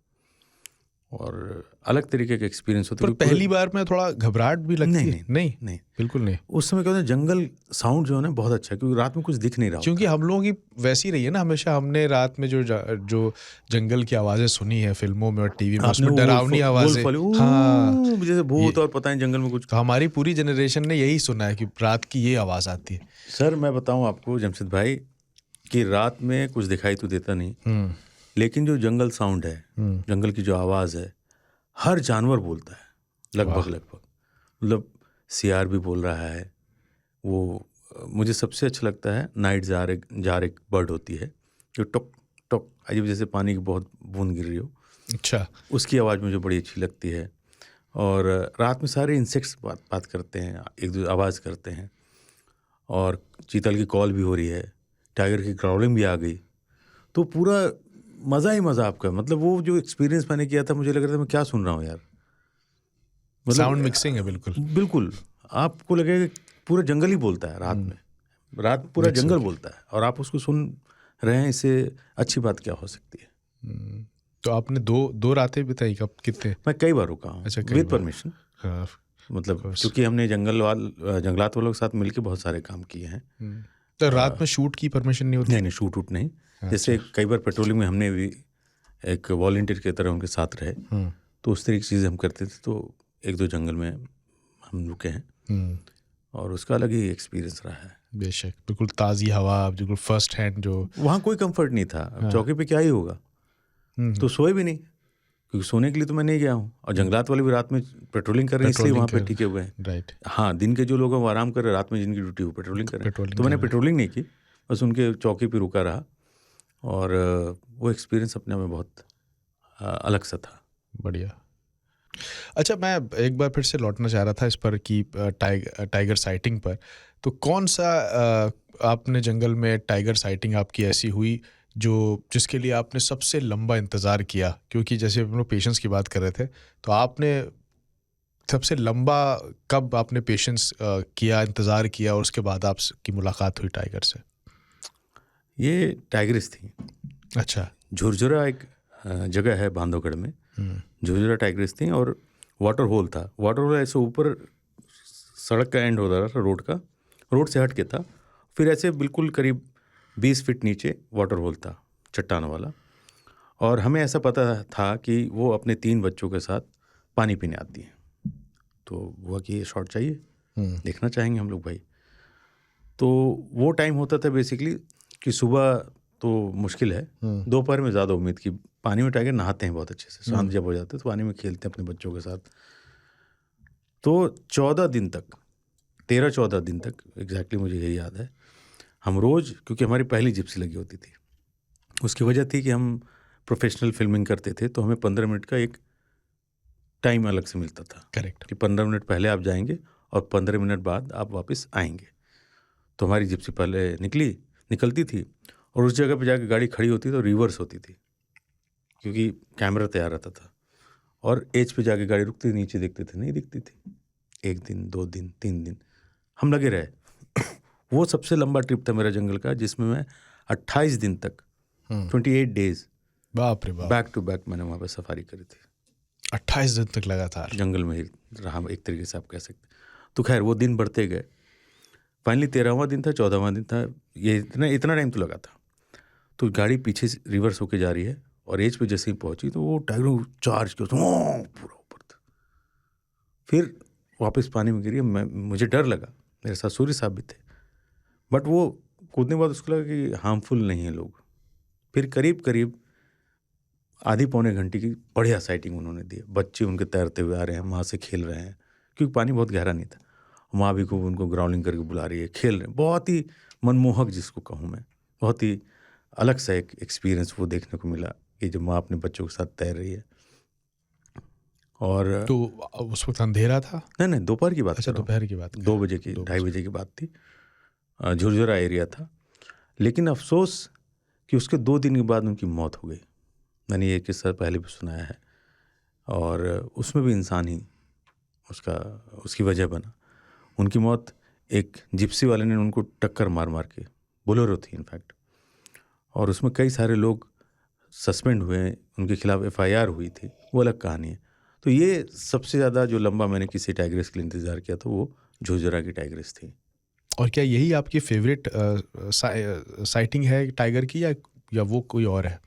और अलग तरीके का एक्सपीरियंस होता पर है। पहली बार में थोड़ा घबराहट भी लगती है? नहीं, बिल्कुल नहीं। उस समय क्या होता है, जंगल साउंड जो है ना बहुत अच्छा है क्योंकि रात में कुछ दिख नहीं रहा क्योंकि हम लोगों की वैसी रही है ना, हमेशा हमने रात में जो जंगल की आवाज़ें सुनी है फिल्मों में और टीवी में, उसमें डरावनी आवाज़ें। हाँ, जैसे भूत और पता नहीं जंगल में कुछ। तो हमारी पूरी जनरेशन ने यही सुना है कि रात की ये आवाज़ आती है। सर मैं बताऊं आपको जमशेद भाई कि रात में कुछ दिखाई तो देता नहीं, लेकिन जो जंगल साउंड है, जंगल की जो आवाज़ है, हर जानवर बोलता है लगभग। मतलब सियार भी बोल रहा है। वो मुझे सबसे अच्छा लगता है नाइट जार एक बर्ड होती है जो टॉक टॉक अजीब जैसे पानी की बहुत बूंद गिर रही हो, अच्छा। उसकी आवाज़ मुझे बड़ी अच्छी लगती है। और रात में सारे इंसेक्ट्स बात करते हैं, एक दूसरे आवाज़ करते हैं, और चीतल की कॉल भी हो रही है, टाइगर की ग्राउलिंग भी आ गई, तो पूरा मज़ा ही मज़ा आपका। मतलब वो जो एक्सपीरियंस मैंने किया था, मुझे लग रहा था मैं क्या सुन रहा हूँ यार। मतलब साउंड मिक्सिंग है बिल्कुल। बिल्कुल, आपको लगेगा पूरा जंगल ही बोलता है रात में, रात पूरा जंगल बोलता है और आप उसको सुन रहे हैं, इससे अच्छी बात क्या हो सकती है। तो आपने दो रातें बिताई? कब, कितने? मैं कई बार रुका हूँ विद परमिशन। हाँ, मतलब क्योंकि हमने जंगलात वालों के साथ मिलके बहुत सारे काम किए हैं। तो रात में शूट की परमिशन नहीं होती? नहीं, शूट उट नहीं। जैसे कई बार पेट्रोलिंग में हमने भी एक वॉलंटियर की तरह उनके साथ रहे, तो उस तरह की चीज़ें हम करते थे। तो 1-2 जंगल में हम रुके हैं और उसका अलग ही एक्सपीरियंस रहा है। बेशक, बिल्कुल ताज़ी हवा, बिल्कुल फर्स्ट हैंड। जो वहाँ कोई कंफर्ट नहीं था। अब चौकी पे क्या ही होगा, तो सोए भी नहीं क्योंकि सोने के लिए तो मैं नहीं गया हूँ, और जंगलात वाले भी रात में पेट्रोलिंग कर रहे हैं इसलिए वहाँ पे टिके हुए हैं। राइट। हाँ, दिन के जो लोग हैं वो आराम कर रहे हैं, रात में जिनकी ड्यूटी वो पेट्रोलिंग कर रहे हैं। तो मैंने पेट्रोलिंग नहीं की, बस उनके चौकी पे रुका रहा, और वो एक्सपीरियंस अपने में बहुत अलग सा था। बढ़िया। अच्छा, मैं एक बार फिर से लौटना चाह रहा था इस पर कि टाइगर साइटिंग पर। तो कौन सा आपने जंगल में टाइगर साइटिंग आपकी ऐसी हुई जिसके लिए आपने सबसे लंबा इंतज़ार किया? क्योंकि जैसे हम लोग पेशेंस की बात कर रहे थे, तो आपने सबसे लंबा कब आपने पेशेंस किया, इंतज़ार किया, और उसके बाद आपकी मुलाकात हुई टाइगर से? ये टाइगर्स थी। अच्छा। झुरझुरा एक जगह है बांधवगढ़ में, झुरझुरा टाइगर्स थी, और वाटर होल था। वाटर होल ऐसे ऊपर सड़क का एंड होता था, रोड से हट के था, फिर ऐसे बिल्कुल करीब 20 फीट नीचे वाटर होल था, चट्टान वाला। और हमें ऐसा पता था कि वो अपने 3 बच्चों के साथ पानी पीने आती हैं, तो हुआ कि ये शॉट चाहिए, देखना चाहेंगे हम लोग भाई। तो वो टाइम होता था बेसिकली कि सुबह तो मुश्किल है, दोपहर में ज़्यादा उम्मीद की। पानी में टाइगर नहाते हैं बहुत अच्छे से, शांत जब हो जाते हैं तो पानी में खेलते हैं अपने बच्चों के साथ। तो 14 दिन तक, 13-14 दिन तक एग्जैक्टली मुझे यही याद है, हम रोज़, क्योंकि हमारी पहली जिप्सी लगी होती थी, उसकी वजह थी कि हम प्रोफेशनल फिल्मिंग करते थे, तो हमें 15 मिनट का एक टाइम अलग से मिलता था। करेक्ट। कि 15 मिनट पहले आप जाएंगे और 15 मिनट बाद आप वापस आएंगे। तो हमारी जिप्सी पहले निकलती थी और उस जगह पे जाके गाड़ी खड़ी होती तो रिवर्स होती थी, क्योंकि कैमरा तैयार रहता था। और एज पे जाके गाड़ी रुकती थी, नीचे देखते थे, नहीं दिखती थी। 1 दिन, 2 दिन, 3 दिन हम लगे रहे। वो सबसे लंबा ट्रिप था मेरा जंगल का, जिसमें मैं 28 दिन तक 28 डेज बाप रे बाप, बैक टू बैक मैंने वहाँ पे सफारी करी थी। 28 दिन तक लगातार जंगल में ही रहा, एक तरीके से आप कह सकते। तो खैर वो दिन बढ़ते गए। फाइनली 13वां दिन था, 14वां दिन था, ये इतना टाइम तो लगा था। तो गाड़ी पीछे से रिवर्स होके जा रही है और एज पे जैसे ही पहुंची तो वो टाइगर चार्ज किया पूरा ऊपर था। फिर वापस पानी में गिरी। मुझे डर लगा, मेरे साथ सूर्य साहब भी थे, बट वो कूदने के बाद उसको लगा कि हार्मफुल नहीं है लोग। फिर करीब आधी पौने घंटे की बढ़िया साइटिंग उन्होंने दी। बच्चे उनके तैरते हुए आ रहे हैं, माँ से खेल रहे हैं, क्योंकि पानी बहुत गहरा नहीं था। माँ भी को उनको ग्राउंडिंग करके बुला रही है, खेल रहे हैं। बहुत ही मनमोहक जिसको कहूँ मैं, बहुत ही अलग सा एक एक्सपीरियंस वो देखने को मिला कि जब माँ अपने बच्चों के साथ तैर रही है। और तो उस वक्त अंधेरा था? नहीं, दोपहर की बात। अच्छा, दोपहर की बात। 2 बजे की, 2:30 बजे की बात थी। झुरझुरा एरिया था। लेकिन अफसोस कि उसके 2 दिन के बाद उनकी मौत हो गई। मैंने ये किस्सा पहले भी सुनाया है, और उसमें भी इंसान ही उसकी वजह बना। उनकी मौत एक जिप्सी वाले ने उनको टक्कर मार के, बोलेरो थी इनफैक्ट, और उसमें कई सारे लोग सस्पेंड हुए, उनके खिलाफ FIR हुई थी, वो अलग कहानी है। तो ये सबसे ज़्यादा जो लंबा मैंने किसी टाइग्रेस के लिए इंतज़ार किया था वो झुरझुरा की टाइग्रेस थी। और क्या यही आपकी फेवरेट साइटिंग है टाइगर की, या वो कोई और है?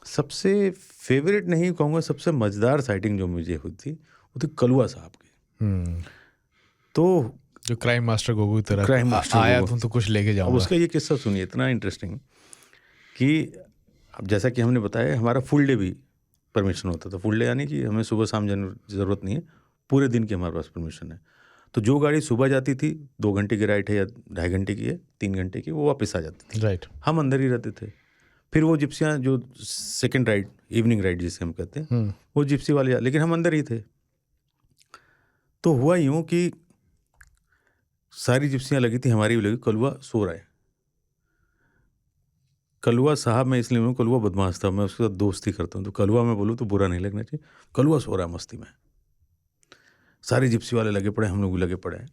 सबसे फेवरेट नहीं कहूँगा, सबसे मज़ेदार साइटिंग जो मुझे हुई थी वो थी कलुआ साहब की। तो जो क्राइम मास्टर गोगो की तरह क्राइम मास्टर आया गोगो। तो कुछ लेके अब जाऊंगा। उसका ये किस्सा सुनिए, इतना इंटरेस्टिंग कि अब जैसा कि हमने बताया, हमारा फुल डे भी परमिशन होता था। फुल डे यानी कि हमें सुबह शाम ज़रूरत नहीं है, पूरे दिन की हमारे पास परमिशन है। तो जो गाड़ी सुबह जाती थी, 2 घंटे की राइड है या 2.5 घंटे की है, 3 घंटे की, वो वापस आ जाती थी। राइट। हम अंदर ही रहते थे। फिर वो जिप्सियाँ जो सेकेंड राइड, इवनिंग राइड जिसे हम कहते हैं, वो जिप्सी वाले, लेकिन हम अंदर ही थे। तो हुआ यूँ कि सारी जिप्सियाँ लगी थी, हमारी भी लगी। कलुआ सो रहा है। कलुआ साहब, मैं इसलिए बोलूँ, कलुआ बदमाश था, मैं उसके साथ दोस्ती करता हूँ, तो कलुआ मैं बोलूँ तो बुरा नहीं लगना चाहिए। कलुआ सो रहा है मस्ती में, सारे जिप्सी वाले लगे पड़े, हम लोग भी लगे पड़े हैं।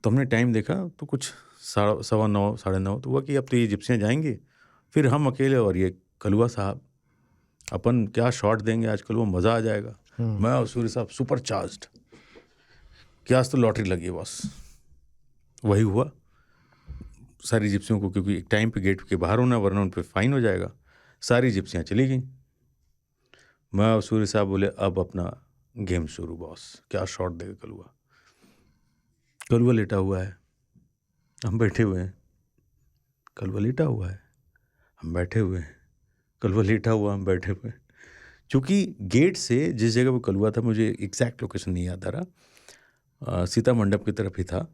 तो हमने टाइम देखा तो कुछ 9:15, 9:30 तो हुआ कि अब तो ये जिप्सियाँ जाएंगी, फिर हम अकेले और ये कलुआ साहब। अपन क्या शॉट देंगे आज, कलुआ मज़ा आ जाएगा। मैं और सूर्य साहब सुपर चार्ज्ड कि आज तो लॉटरी लगी है बस। वही हुआ। सारी जिप्सियों को, क्योंकि एक टाइम पे गेट के बाहर होना, वरना उन पर फाइन हो जाएगा, सारी जिप्सियाँ चली गई। मैं और सूर्य साहब बोले अब अपना गेम शुरू बॉस, क्या शॉट देगा कलुआ। कलुआ लेटा हुआ है, हम बैठे हुए हैं। कलुआ लेटा हुआ है, हम बैठे हुए हैं। कलुआ लेटा हुआ, हम बैठे हुए हैं। चूँकि गेट से जिस जगह पर कलुआ था, मुझे एग्जैक्ट लोकेशन नहीं याद आ रहा, सीता मंडप की तरफ ही था।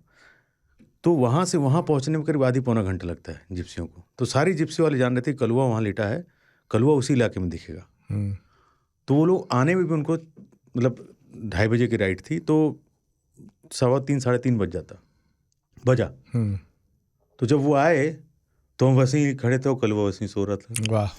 तो वहाँ से वहाँ पहुँचने में करीब आधी पौना घंटा लगता है जिप्सियों को। तो सारी जिप्सी वाले जान रहे थे कलुआ वहाँ लेटा है, कलुआ उसी इलाके में दिखेगा। तो वो लोग आने में भी उनको, मतलब 2:30 बजे की राइड थी, तो 3:15, 3:30 बजा। तो जब वो आए तो हम वैसे ही खड़े थे, कलुआ वैसे ही सो रहा था। वाह।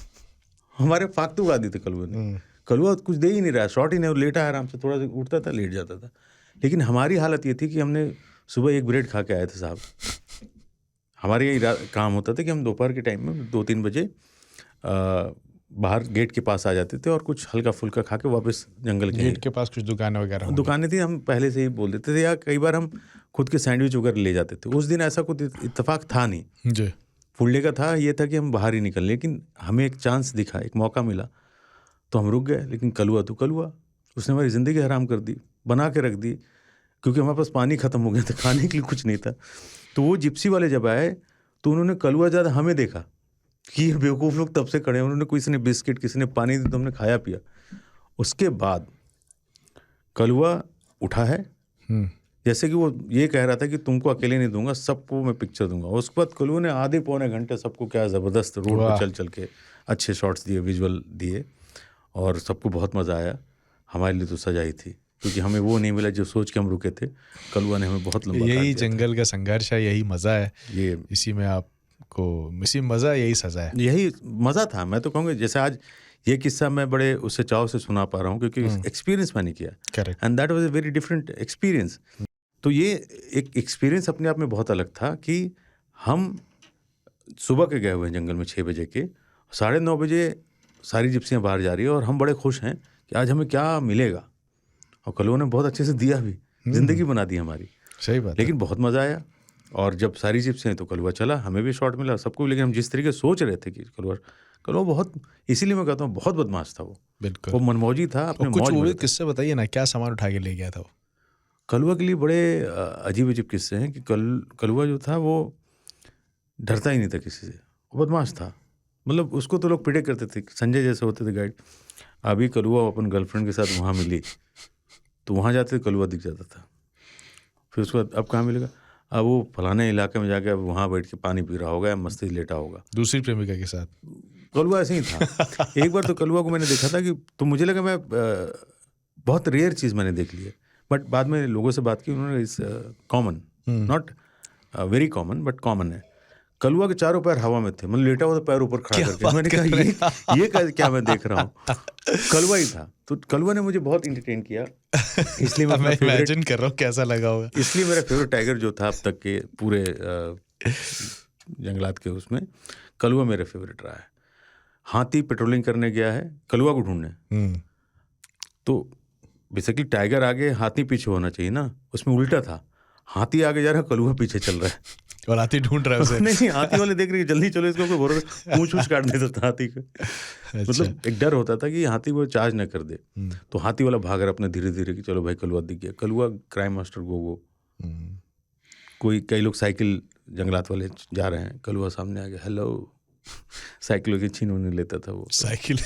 हमारे फालतू उड़ा दी थी कलुआ ने। कलुआ कुछ दे ही नहीं रहा, शॉट ही नहीं, लेटा है आराम से, थोड़ा सा उठता था, लेट जाता था। लेकिन हमारी हालत ये थी कि हमने सुबह 1 ब्रेड खा के आए थे साहब। हमारे यही काम होता था कि हम दोपहर के टाइम में 2-3 बजे बाहर गेट के पास आ जाते थे और कुछ हल्का फुल्का खा के वापस जंगल के गेट के पास कुछ दुकानें वगैरह दुकानें थी, हम पहले से ही बोल देते थे, या कई बार हम खुद के सैंडविच वगैरह ले जाते थे। उस दिन ऐसा कुछ इत्तेफाक था नहीं जी। फुल डे का था, ये था कि हम बाहर ही निकल, लेकिन हमें एक चांस दिखा, एक मौका मिला, तो हम रुक गए। लेकिन कलुआ तो कलुआ, उसने हमारी ज़िंदगी हराम कर दी, बना के रख दी, क्योंकि हमारे पास पानी ख़त्म हो गया था, खाने के लिए कुछ नहीं था। तो वो जिप्सी वाले जब आए तो उन्होंने कलुआ ज़्यादा हमें देखा कि ये बेवकूफ़ लोग तब से खड़े हैं। उन्होंने, किसी ने बिस्किट, किसी ने पानी दी, तो हमने खाया पिया। उसके बाद कलुआ उठा है, जैसे कि वो ये कह रहा था कि तुमको अकेले नहीं दूंगा, सबको मैं पिक्चर दूंगा। उसके बाद कलुआ ने आधे पौने घंटे सबको क्या ज़बरदस्त रोड पर चल के अच्छे शॉट्स दिए, विजुअल दिए, और सबको बहुत मज़ा आया। हमारे लिए तो सजा ही थी क्योंकि हमें वो नहीं मिला जो सोच के हम रुके थे। कलवा ने हमें बहुत लंबा काट यही दिया था। जंगल का संघर्ष है, यही मज़ा है, ये इसी में आपको इसी मज़ा, यही सज़ा है। यही मज़ा था। मैं तो कहूँगा जैसे आज ये किस्सा मैं बड़े उससे चाव से सुना पा रहा हूँ क्योंकि एक्सपीरियंस मैंने किया, correct. And that was a very different experience. तो ये एक एक्सपीरियंस अपने आप में बहुत अलग था कि हम सुबह के गए हुए हैं जंगल में 6 बजे के, 9:30 बजे सारी जिप्सियाँ बाहर जा रही है और हम बड़े खुश हैं कि आज हमें क्या मिलेगा, और कलुआ ने बहुत अच्छे से दिया भी, ज़िंदगी बना दी हमारी। सही बात है। लेकिन बहुत मज़ा आया, और जब सारी जिप्सियाँ तो कलुआ चला, हमें भी शॉट मिला सबको, लेकिन हम जिस तरीके से सोच रहे थे कि कलुआ बहुत, इसीलिए मैं कहता हूँ बहुत बदमाश था वो बिल्कुल। मनमौजी था, अपने और कुछ मौज वो में भी था। किस्से बताइए ना, क्या सामान उठा के ले गया था वो? कलुआ के लिए बड़े अजीब अजीब किस्से हैं कि कलुआ जो था वो डरता ही नहीं था किसी से, वो बदमाश था। मतलब उसको तो लोग पिटे करते थे, संजय जैसे होते थे गाइड। अभी कलुआ अपन गर्लफ्रेंड के साथ वहाँ मिली तो वहाँ जाते कलुआ दिख जाता था। फिर उसके बाद अब कहाँ मिलेगा, अब वो फलाने इलाके में जाके अब वहाँ बैठ के पानी पी रहा होगा या मस्ती लेटा होगा दूसरी प्रेमिका के साथ। कलुआ ऐसे ही था। एक बार तो कलुआ को मैंने देखा था कि, तो मुझे लगा मैं बहुत रेयर चीज़ मैंने देख ली है, बट बाद में लोगों से बात की, उन्होंने इस common, not very common but common है। कलुआ के चारों पैर हवा में थे, मतलब लेटा हुआ था पैर ऊपर खड़ा करके। मैंने कहा ये क्या मैं देख रहा हूँ, कलुआ ही था। तो कलुआ ने मुझे बहुत इंटरटेन किया, इसलिए मैं इमेजिन कर रहा हूँ कैसा लगा होगा। इसलिए मेरा फेवरेट टाइगर जो था अब तक के पूरे जंगलात के उसमें, कलुआ मेरा फेवरेट रहा है। हाथी पेट्रोलिंग करने गया है कलुआ को ढूंढने, तो बेसिकली टाइगर आगे हाथी पीछे होना चाहिए ना, उसमें उल्टा था, हाथी आगे जा रहा है कलुआ पीछे चल रहा है और हाथी ढूंढ रहा है उसे। नहीं, हाथी वाले देख रहे हैं जल्दी चलो, इसको कोई भरोसा, पूंछ काट देता था हाथी को। मतलब एक डर होता था कि हाथी वो चार्ज न कर दे, तो हाथी वाला भाग रहा अपने धीरे धीरे कि चलो भाई कलुआ दिख गया। कलुआ क्राइम मास्टर गो कई लोग साइकिल जंगलात वाले जा रहे हैं, कलुआ सामने आ गया, हेलो, साइकिलों की छीन होने लेता था वो। साइकिल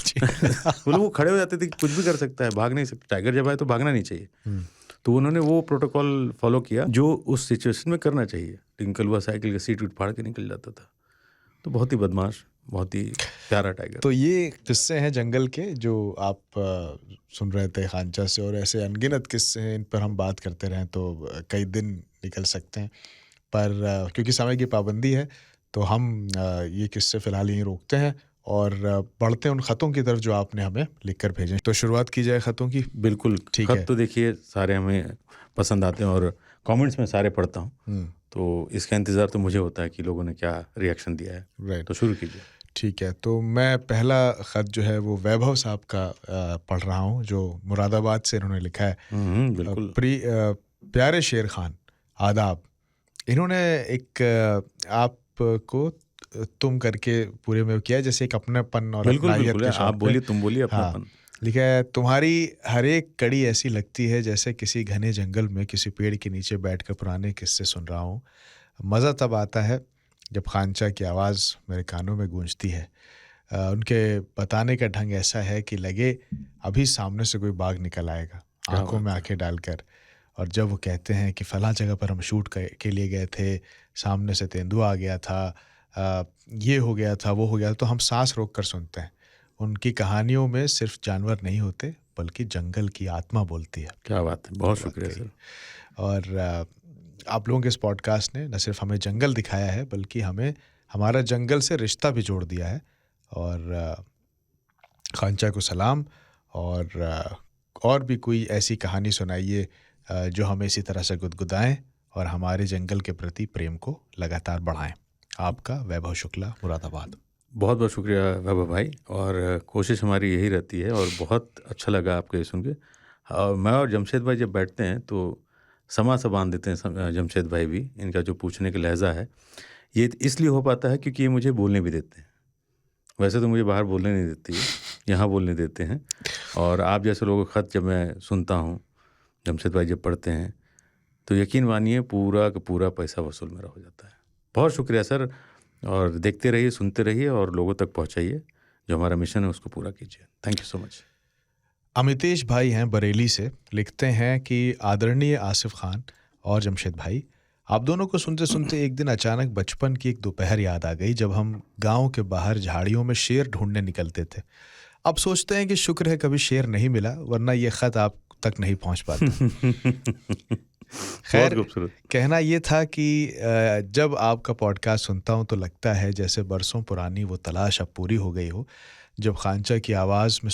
वो खड़े हो जाते थे कि कुछ भी कर सकता है, भाग नहीं सकता, टाइगर जब आए तो भागना नहीं चाहिए। तो उन्होंने वो प्रोटोकॉल फॉलो किया जो उस सिचुएशन में करना चाहिए, लेकिन कलुआ साइकिल का सीट वीट फाड़ के निकल जाता था। तो बहुत ही बदमाश, बहुत ही प्यारा टाइगर। तो ये किस्से हैं जंगल के जो आप सुन रहे थे खांचा से, और ऐसे अनगिनत किस्से हैं, इन पर हम बात करते रहें तो कई दिन निकल सकते हैं, पर क्योंकि समय की पाबंदी है तो हम ये किस्से फ़िलहाल यहीं रोकते हैं और बढ़ते हैं उन ख़तों की तरफ जो आपने हमें लिख कर भेजे। तो शुरुआत की जाए ख़तों की। बिल्कुल, ठीक है। खत तो देखिए सारे हमें पसंद आते हैं और कमेंट्स में सारे पढ़ता हूँ, तो इसका इंतज़ार तो मुझे होता है कि लोगों ने क्या रिएक्शन दिया है। राइट, तो शुरू कीजिए। ठीक है। तो मैं पहला ख़त जो है वो वैभव साहब का पढ़ रहा हूँ, जो मुरादाबाद से इन्होंने लिखा है। बिल्कुल। प्यारे शेर खान, आदाब। इन्होंने एक आपको तुम करके पूरे में किया, जैसे एक अपनापन और बिल्कुल अपनायत बिल्कुल, के शौक आप पे। बोलिए, तुम बोलिए, हाँ, अपनापन। लिखा है, तुम्हारी हर एक कड़ी ऐसी लगती है जैसे किसी घने जंगल में किसी पेड़ के नीचे बैठकर पुराने किस्से सुन रहा हूँ। मज़ा तब आता है जब खांचा की आवाज़ मेरे कानों में गूंजती है। उनके बताने का ढंग ऐसा है कि लगे अभी सामने से कोई बाघ निकल आएगा आंखों में आंखें डालकर। और जब वो कहते हैं कि फ़लाँ जगह पर हम शूट के लिए गए थे, सामने से तेंदुआ आ गया था, ये हो गया था, वो हो गया था, तो हम सांस रोक कर सुनते हैं। उनकी कहानियों में सिर्फ जानवर नहीं होते बल्कि जंगल की आत्मा बोलती है। क्या बात है, बहुत शुक्रिया सर। और आप लोगों के इस पॉडकास्ट ने न सिर्फ हमें जंगल दिखाया है बल्कि हमें हमारा जंगल से रिश्ता भी जोड़ दिया है। और खांचा को सलाम, और भी कोई ऐसी कहानी सुनाइए जो हमें इसी तरह से गुदगुदाएं और हमारे जंगल के प्रति प्रेम को लगातार बढ़ाएं। आपका वैभव शुक्ला, मुरादाबाद। बहुत बहुत शुक्रिया वैभव भाई, और कोशिश हमारी यही रहती है, और बहुत अच्छा लगा आपको ये सुन के। मैं और जमशेद भाई जब बैठते हैं तो समा सा बांध देते हैं जमशेद भाई भी। इनका जो पूछने का लहजा है ये इसलिए हो पाता है क्योंकि ये मुझे बोलने भी देते हैं। वैसे तो मुझे बाहर बोलने नहीं देती है, यहाँ बोलने देते हैं। और आप जैसे लोगों का ख़त जब मैं सुनता हूँ, जमशेद भाई जब पढ़ते हैं, तो यकीन मानिए पूरा का पूरा पैसा वसूल मेरा हो जाता है। बहुत शुक्रिया सर, और देखते रहिए, सुनते रहिए और लोगों तक पहुंचाइए। जो हमारा मिशन है उसको पूरा कीजिए। Thank you so much. Amitesh भाई हैं बरेली से, लिखते हैं कि आदरणीय आसिफ खान और जमशेद भाई, आप दोनों को सुनते सुनते एक दिन अचानक बचपन की एक दोपहर याद आ गई जब हम गांव के बाहर झाड़ियों में शेर ढूंढने निकलते थे। अब सोचते हैं कि शुक्र है कभी शेर नहीं मिला, वरना ये ख़त आप तक नहीं पहुंच पाता। बहुत खैर, खूबसूरत। कहना ये था कि जब आपका पॉडकास्ट सुनता हूँ तो लगता है जैसे बरसों पुरानी वो तलाश अब पूरी हो गई हो। जब खांचा की आवाज़ में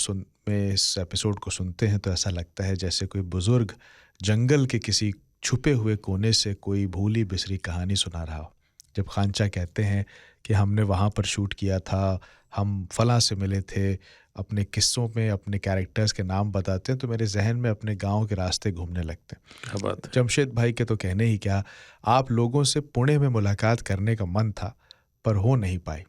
इस एपिसोड को सुनते हैं तो ऐसा लगता है जैसे कोई बुज़ुर्ग जंगल के किसी छुपे हुए कोने से कोई भूली बिसरी कहानी सुना रहा हो। जब खांचा कहते हैं कि हमने वहाँ पर शूट किया था, हम फलां से मिले थे, अपने किस्सों में अपने कैरेक्टर्स के नाम बताते हैं तो मेरे जहन में अपने गांव के रास्ते घूमने लगते हैं। क्या बात है। जमशेद भाई के तो कहने ही क्या, आप लोगों से पुणे में मुलाकात करने का मन था पर हो नहीं पाई,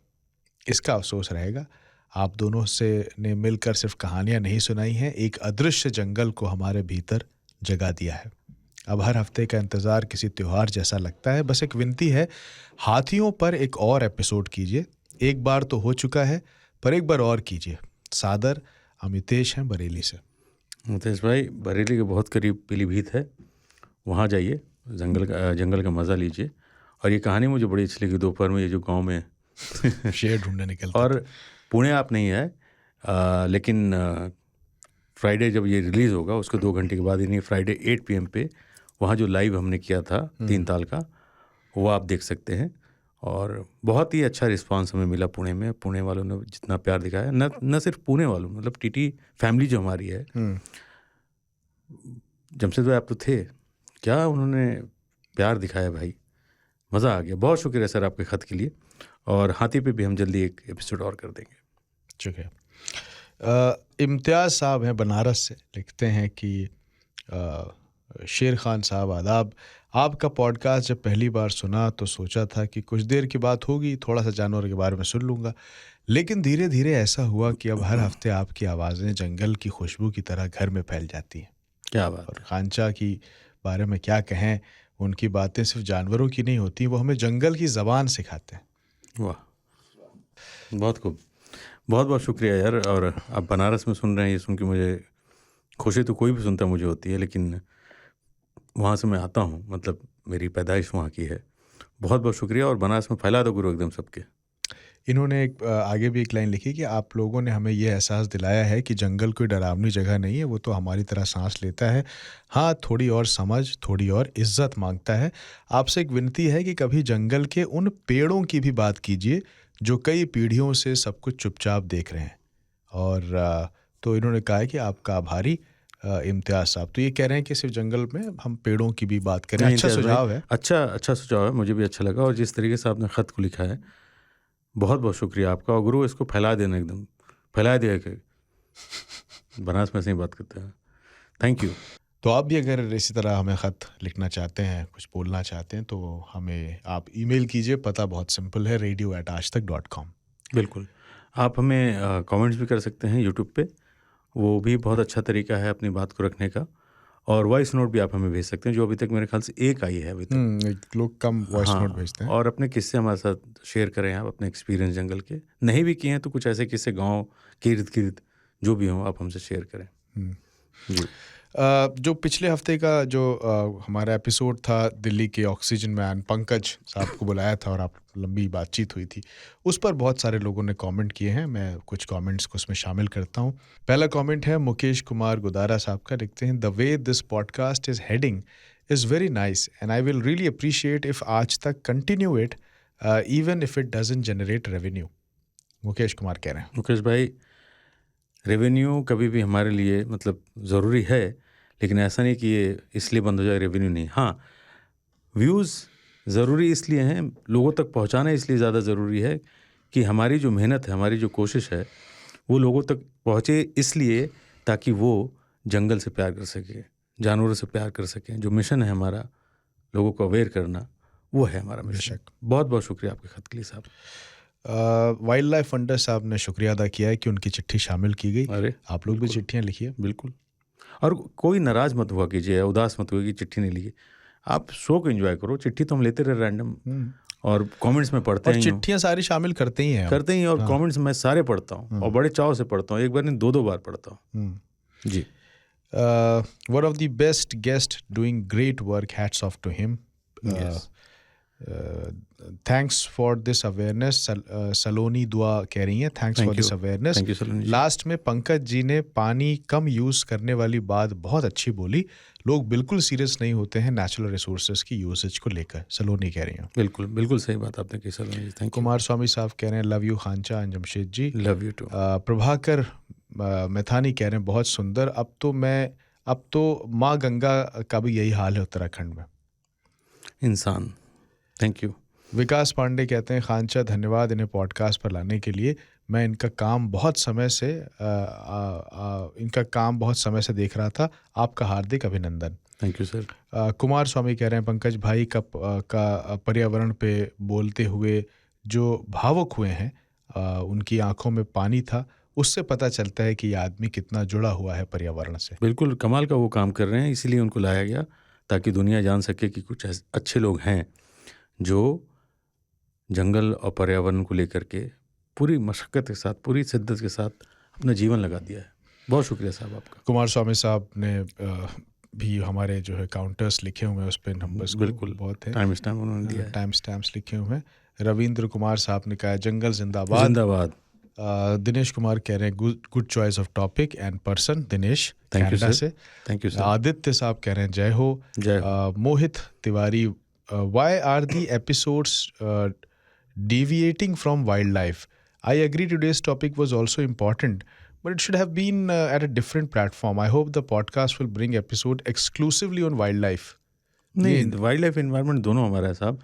इसका अफसोस रहेगा। आप दोनों से ने मिलकर सिर्फ कहानियां नहीं सुनाई हैं, एक अदृश्य जंगल को हमारे भीतर जगा दिया है। अब हर हफ्ते का इंतज़ार किसी त्योहार जैसा लगता है। बस एक विनती है, हाथियों पर एक और एपिसोड कीजिए। एक बार तो हो चुका है पर एक बार और कीजिए। सादर, अमितेश हैं बरेली से। मुकेश भाई, बरेली के बहुत करीब पीलीभीत है, वहाँ जाइए, जंगल का मज़ा लीजिए। और ये कहानी मुझे बड़ी अच्छी लगी दोपहर में, ये जो गांव में शेर ढूंढने निकलता और पुणे आप नहीं है, लेकिन फ्राइडे जब ये रिलीज़ होगा उसके 2 घंटे के बाद, यानी फ्राइडे 8 PM पे वहाँ जो लाइव हमने किया था 3 ताल का, वो आप देख सकते हैं। और बहुत ही अच्छा रिस्पांस हमें मिला पुणे में। पुणे वालों ने जितना प्यार दिखाया, न सिर्फ पुणे वालों, मतलब टीटी फैमिली जो हमारी है, जमशेद भाई आप तो थे, क्या उन्होंने प्यार दिखाया भाई, मज़ा आ गया। बहुत शुक्रिया सर आपके ख़त के लिए। और हाथी पे भी हम जल्दी एक एपिसोड और कर देंगे। ठीक है। इम्तियाज़ साहब हैं बनारस से, लिखते हैं कि शेर खान साहब आदाब। आपका पॉडकास्ट जब पहली बार सुना तो सोचा था कि कुछ देर की बात होगी, थोड़ा सा जानवर के बारे में सुन लूँगा, लेकिन धीरे धीरे ऐसा हुआ कि अब हर हफ्ते आपकी आवाज़ें जंगल की खुशबू की तरह घर में फैल जाती हैं। क्या बात। और खांचा की बारे में क्या कहें, उनकी बातें सिर्फ जानवरों की नहीं होती, वो हमें जंगल की ज़बान सिखाते हैं। वाह, बहुत खूब, बहुत बहुत शुक्रिया यार। और आप बनारस में सुन रहे हैं, ये सुन के मुझे खुशी तो कोई भी सुनता मुझे होती है, लेकिन वहाँ से मैं आता हूँ, मतलब मेरी पैदाइश वहाँ की है। बहुत बहुत शुक्रिया। और बनारस में फैला दो गुरु एकदम सबके। इन्होंने आगे भी एक लाइन लिखी कि आप लोगों ने हमें ये एहसास दिलाया है कि जंगल कोई डरावनी जगह नहीं है, वो तो हमारी तरह सांस लेता है। हाँ, थोड़ी और समझ, थोड़ी और इज्जत मांगता है। आपसे एक विनती है कि कभी जंगल के उन पेड़ों की भी बात कीजिए जो कई पीढ़ियों से सब कुछ चुपचाप देख रहे हैं। और तो इन्होंने कहा है कि आपका आभारी इम्तियाज़ साहब। तो ये कह रहे हैं कि सिर्फ जंगल में हम पेड़ों की भी बात करें। अच्छा सुझाव है, अच्छा सुझाव है, मुझे भी अच्छा लगा। और जिस तरीके से आपने ख़त को लिखा है, बहुत बहुत शुक्रिया आपका। और गुरु इसको फैला देना, एकदम फैला दिया कि बनारस में ऐसे ही बात करते हैं। Thank you. तो आप भी अगर इसी तरह हमें ख़त लिखना चाहते हैं, कुछ बोलना चाहते हैं, तो हमें आप ईमेल कीजिए। पता बहुत सिंपल है, radio@aajtak.com। बिल्कुल, आप हमें कमेंट्स भी कर सकते हैं यूट्यूब पे, वो भी बहुत अच्छा तरीका है अपनी बात को रखने का। और वॉइस नोट भी आप हमें भेज सकते हैं, जो अभी तक मेरे ख्याल से एक आई है अभी तक। एक लोग कम वॉइस नोट भेजते हैं। और अपने किस्से हमारे साथ शेयर करें आप, अपने एक्सपीरियंस जंगल के। नहीं भी किए हैं तो कुछ ऐसे किस्से गांव के इर्द गिर्द जो भी हों, आप हमसे शेयर करें। जी। जो पिछले हफ्ते का जो हमारा एपिसोड था दिल्ली के ऑक्सीजन मैन पंकज साहब को बुलाया था और आप लंबी बातचीत हुई थी, उस पर बहुत सारे लोगों ने कमेंट किए हैं। मैं कुछ कमेंट्स को उसमें शामिल करता हूं। पहला कमेंट है मुकेश कुमार गुदारा साहब का, लिखते हैं, the way this podcast is heading is very nice and I will really appreciate if आज तक continue it even if it doesn't generate revenue. Mukesh Kumar कह रहे हैं। मुकेश भाई, रेवेन्यू कभी भी हमारे लिए मतलब ज़रूरी है, लेकिन ऐसा नहीं कि ये इसलिए बंद हो जाए, रेवेन्यू नहीं। हाँ, व्यूज़ ज़रूरी इसलिए हैं, लोगों तक पहुंचाना इसलिए ज़्यादा ज़रूरी है कि हमारी जो मेहनत है, हमारी जो कोशिश है, वो लोगों तक पहुंचे, इसलिए ताकि वो जंगल से प्यार कर सके, जानवरों से प्यार कर सकें। जो मिशन है हमारा, लोगों को अवेयर करना, वो है हमारा मिशन। बहुत बहुत शुक्रिया आपके ख़त के लिए साहब। वाइल्ड लाइफ फंडर साहब ने शुक्रिया अदा किया है कि उनकी चिट्ठी शामिल की गई। अरे आप लोग भी चिट्ठियाँ लिखिए। बिल्कुल। और कोई नाराज़ मत हुआ कीजिए, उदास मत हुआ कि चिट्ठी नहीं लिखी। आप शो को एंजॉय करो, चिट्ठी तो हम लेते रहे रैंडम, और कमेंट्स में पढ़ते हैं, चिट्ठियाँ सारी शामिल करते ही हैं। और कमेंट्स मैं सारे पढ़ता हूँ और बड़े चाव से पढ़ता हूँ, एक बार नहीं 2-2 बार पढ़ता हूँ। जी। One of the best guest doing great work, hats off to him. Thanks for this awareness, Saloni Dua कह रही हैं, thanks for this awareness. Thank you Saloni ji. Last में पंकज जी ने पानी कम यूज़ करने वाली बात बहुत अच्छी बोली, लोग बिल्कुल सीरियस नहीं होते हैं नेचुरल रिसोर्सेज की यूसेज को लेकर, सलोनी कह रही हैं। बिल्कुल बिल्कुल सही बात आपने की सलोनी जी, थैंक यू। कुमार स्वामी साहब कह रहे हैं love you Khancha and Jamshed ji. Love you too. Prabhakar Maithani कह रहे हैं बहुत सुंदर, अब तो माँ गंगा का भी यही हाल है उत्तराखंड में। इंसान, थैंक यू। विकास पांडे कहते हैं खांचा धन्यवाद इन्हें पॉडकास्ट पर लाने के लिए, मैं इनका काम बहुत समय से देख रहा था, आपका हार्दिक अभिनंदन। Thank you sir. Kumar Swami कह रहे हैं पंकज भाई का पर्यावरण पे बोलते हुए जो भावुक हुए हैं, उनकी आंखों में पानी था, उससे पता चलता है कि ये आदमी कितना जुड़ा हुआ है पर्यावरण से। बिल्कुल कमाल का वो काम कर रहे हैं, इसीलिए उनको लाया गया ताकि दुनिया जान सके कि कुछ अच्छे लोग हैं जो जंगल और पर्यावरण को लेकर के पूरी मशक्क़त के साथ, पूरी शिद्दत के साथ अपना जीवन लगा दिया है। बहुत शुक्रिया साहब आपका। कुमार स्वामी साहब ने भी हमारे जो है काउंटर्स लिखे हुए हैं, उस पर नंबर्स बिल्कुल बहुत है, टाइम स्टैम्प उन्होंने दिया है। टाइम स्टैम्प्स लिखे हुए हैं। रविंद्र कुमार साहब ने कहा जंगल जिंदाबाद। जिंदाबाद। दिनेश कुमार कह रहे हैं good choice of topic and person, Dinesh Canada से। Thank you sir. आदित्य साहब कह रहे हैं जय हो। जय Mohit Tiwari, why are the episodes deviating from wildlife? I agree today's topic was also important, but it should have been at a different platform. I hope the podcast will bring episode exclusively on wildlife. नहीं, wild life environment दोनों हमारा है साहब,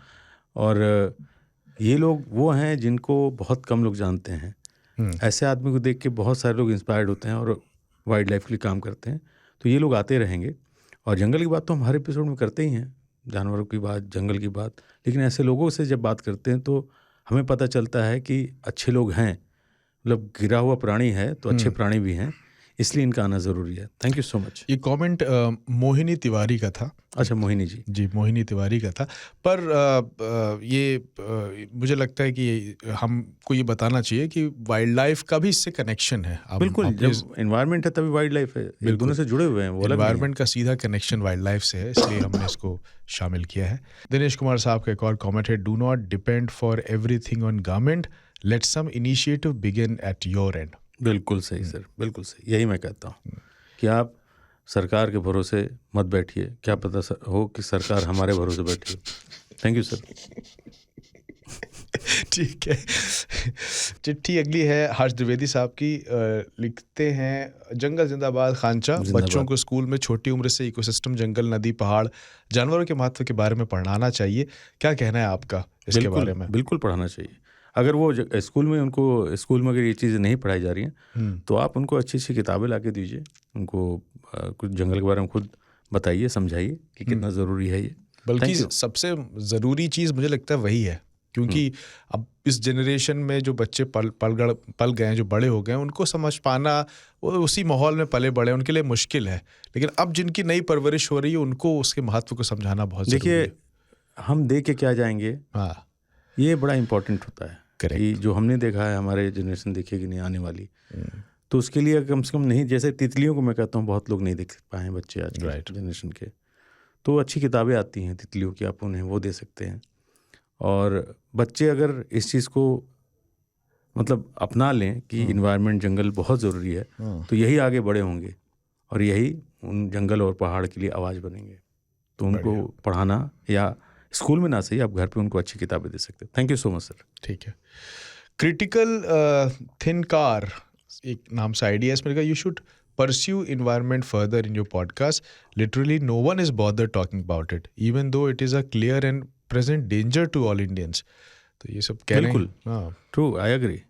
और ये लोग वो हैं जिनको बहुत कम लोग जानते हैं। ऐसे आदमी को देख के बहुत सारे लोग इंस्पायर्ड होते हैं और वाइल्ड लाइफ के लिए काम करते हैं, तो ये लोग आते रहेंगे। और जंगल की बात तो हम हर एपिसोड में करते ही हैं, जानवरों की बात, जंगल की बात, लेकिन ऐसे लोगों से जब बात करते हैं तो हमें पता चलता है कि अच्छे लोग हैं, मतलब गिरा हुआ प्राणी है तो अच्छे प्राणी भी हैं, इसलिए इनका आना ज़रूरी है। Thank you so much. ये कमेंट मोहिनी तिवारी का था। अच्छा, मोहिनी जी मोहिनी तिवारी का था, पर मुझे लगता है कि हमको ये बताना चाहिए कि वाइल्ड लाइफ का भी इससे कनेक्शन है। बिल्कुल, जब एनवायरनमेंट है तभी वाइल्ड लाइफ है, एक दोनों से जुड़े हुए हैं। वो एनवायरनमेंट का सीधा कनेक्शन वाइल्ड लाइफ से है, इसलिए हमने इसको शामिल किया है। दिनेश कुमार साहब का एक और कॉमेंट है, do not depend for everything on government, let some initiative begin at your end. बिल्कुल सही सर, बिल्कुल सही, यही मैं कहता हूँ कि आप सरकार के भरोसे मत बैठिए, क्या पता हो कि सरकार हमारे भरोसे बैठी हो। Thank you sir. ठीक है। चिट्ठी अगली है हर्ष द्विवेदी साहब की। लिखते हैं जंगल जिंदाबाद खांचा, बच्चों को स्कूल में छोटी उम्र से इकोसिस्टम, जंगल, नदी, पहाड़, जानवरों के महत्व के बारे में पढ़ाना चाहिए। क्या कहना है आपका इसके बारे में? बिल्कुल पढ़ाना चाहिए। अगर वो स्कूल में अगर ये चीज़ें नहीं पढ़ाई जा रही हैं तो आप उनको अच्छी अच्छी किताबें ला के दीजिए, उनको कुछ जंगल के बारे में खुद बताइए, समझाइए कि कितना ज़रूरी है ये। बल्कि सबसे ज़रूरी चीज़ मुझे लगता है वही है, क्योंकि अब इस जनरेशन में जो बच्चे पल गए हैं, जो बड़े हो गए हैं, उनको समझ पाना, वो उसी माहौल में पले बड़े, उनके लिए मुश्किल है। लेकिन अब जिनकी नई परवरिश हो रही है, उनको उसके महत्व को समझाना बहुत ज़रूरी है। देखिए, हम देख के क्या जाएंगे, हाँ, ये बड़ा इंपॉर्टेंट होता है कि जो हमने देखा है हमारे जनरेशन देखेगी नहीं आने वाली, तो उसके लिए कम से कम नहीं, जैसे तितलियों को मैं कहता हूँ बहुत लोग नहीं देख पाए हैं बच्चे आज के जनरेशन के, तो अच्छी किताबें आती हैं तितलियों की, आप उन्हें वो दे सकते हैं। और बच्चे अगर इस चीज़ को मतलब अपना लें कि इन्वायरमेंट, जंगल बहुत ज़रूरी है, तो यही आगे बड़े होंगे और यही उन जंगल और पहाड़ के लिए आवाज़ बनेंगे। तो उनको पढ़ाना, या स्कूल में ना सही, आप घर पे उनको अच्छी किताबें दे सकते हैं। Thank you so much sir. ठीक है। क्रिटिकल थिन कार एक नाम से आइडिया है इसमें, you should pursue environment further in your podcast. Literally no one is bothered talking about it, even though it is a clear and present danger to all Indians. तो ये सब कह रहे हैं। हाँ, true, I agree.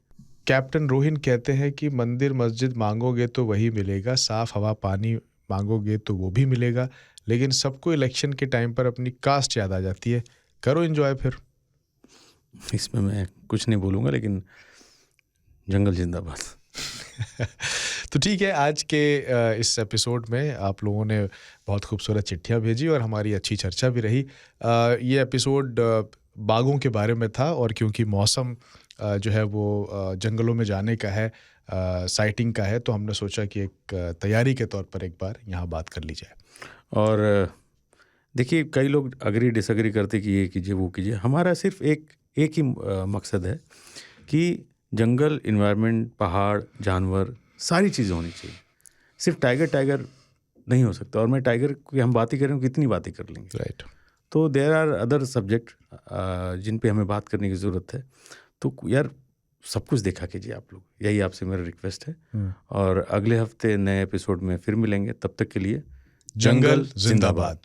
Captain Rohin कहते हैं कि मंदिर मस्जिद मांगोगे तो वही मिलेगा, साफ हवा पानी मांगोगे तो वो भी मिलेगा, लेकिन सबको इलेक्शन के टाइम पर अपनी कास्ट याद आ जाती है, करो एंजॉय। फिर इसमें मैं कुछ नहीं बोलूँगा, लेकिन जंगल जिंदाबाद। तो ठीक है, आज के इस एपिसोड में आप लोगों ने बहुत खूबसूरत चिट्ठियाँ भेजी और हमारी अच्छी चर्चा भी रही। ये एपिसोड बागों के बारे में था, और क्योंकि मौसम जो है वो जंगलों में जाने का है, साइटिंग का है, तो हमने सोचा कि एक तैयारी के तौर पर एक बार यहाँ बात कर ली जाए। और देखिए, कई लोग अग्री डिसएग्री करते कि ये कीजिए वो कीजिए। हमारा सिर्फ एक ही मकसद है कि जंगल, इन्वायरमेंट, पहाड़, जानवर, सारी चीज़ें होनी चाहिए। सिर्फ टाइगर नहीं हो सकता। और मैं टाइगर की हम बात ही करें, कितनी बातें कर लेंगे। राइट। तो देयर आर अदर सब्जेक्ट जिन पे हमें बात करने की ज़रूरत है। तो यार, सब कुछ देखा कीजिए आप लोग, यही आपसे मेरा रिक्वेस्ट है। और अगले हफ्ते नए एपिसोड में फिर मिलेंगे। तब तक के लिए जंगल जिंदाबाद।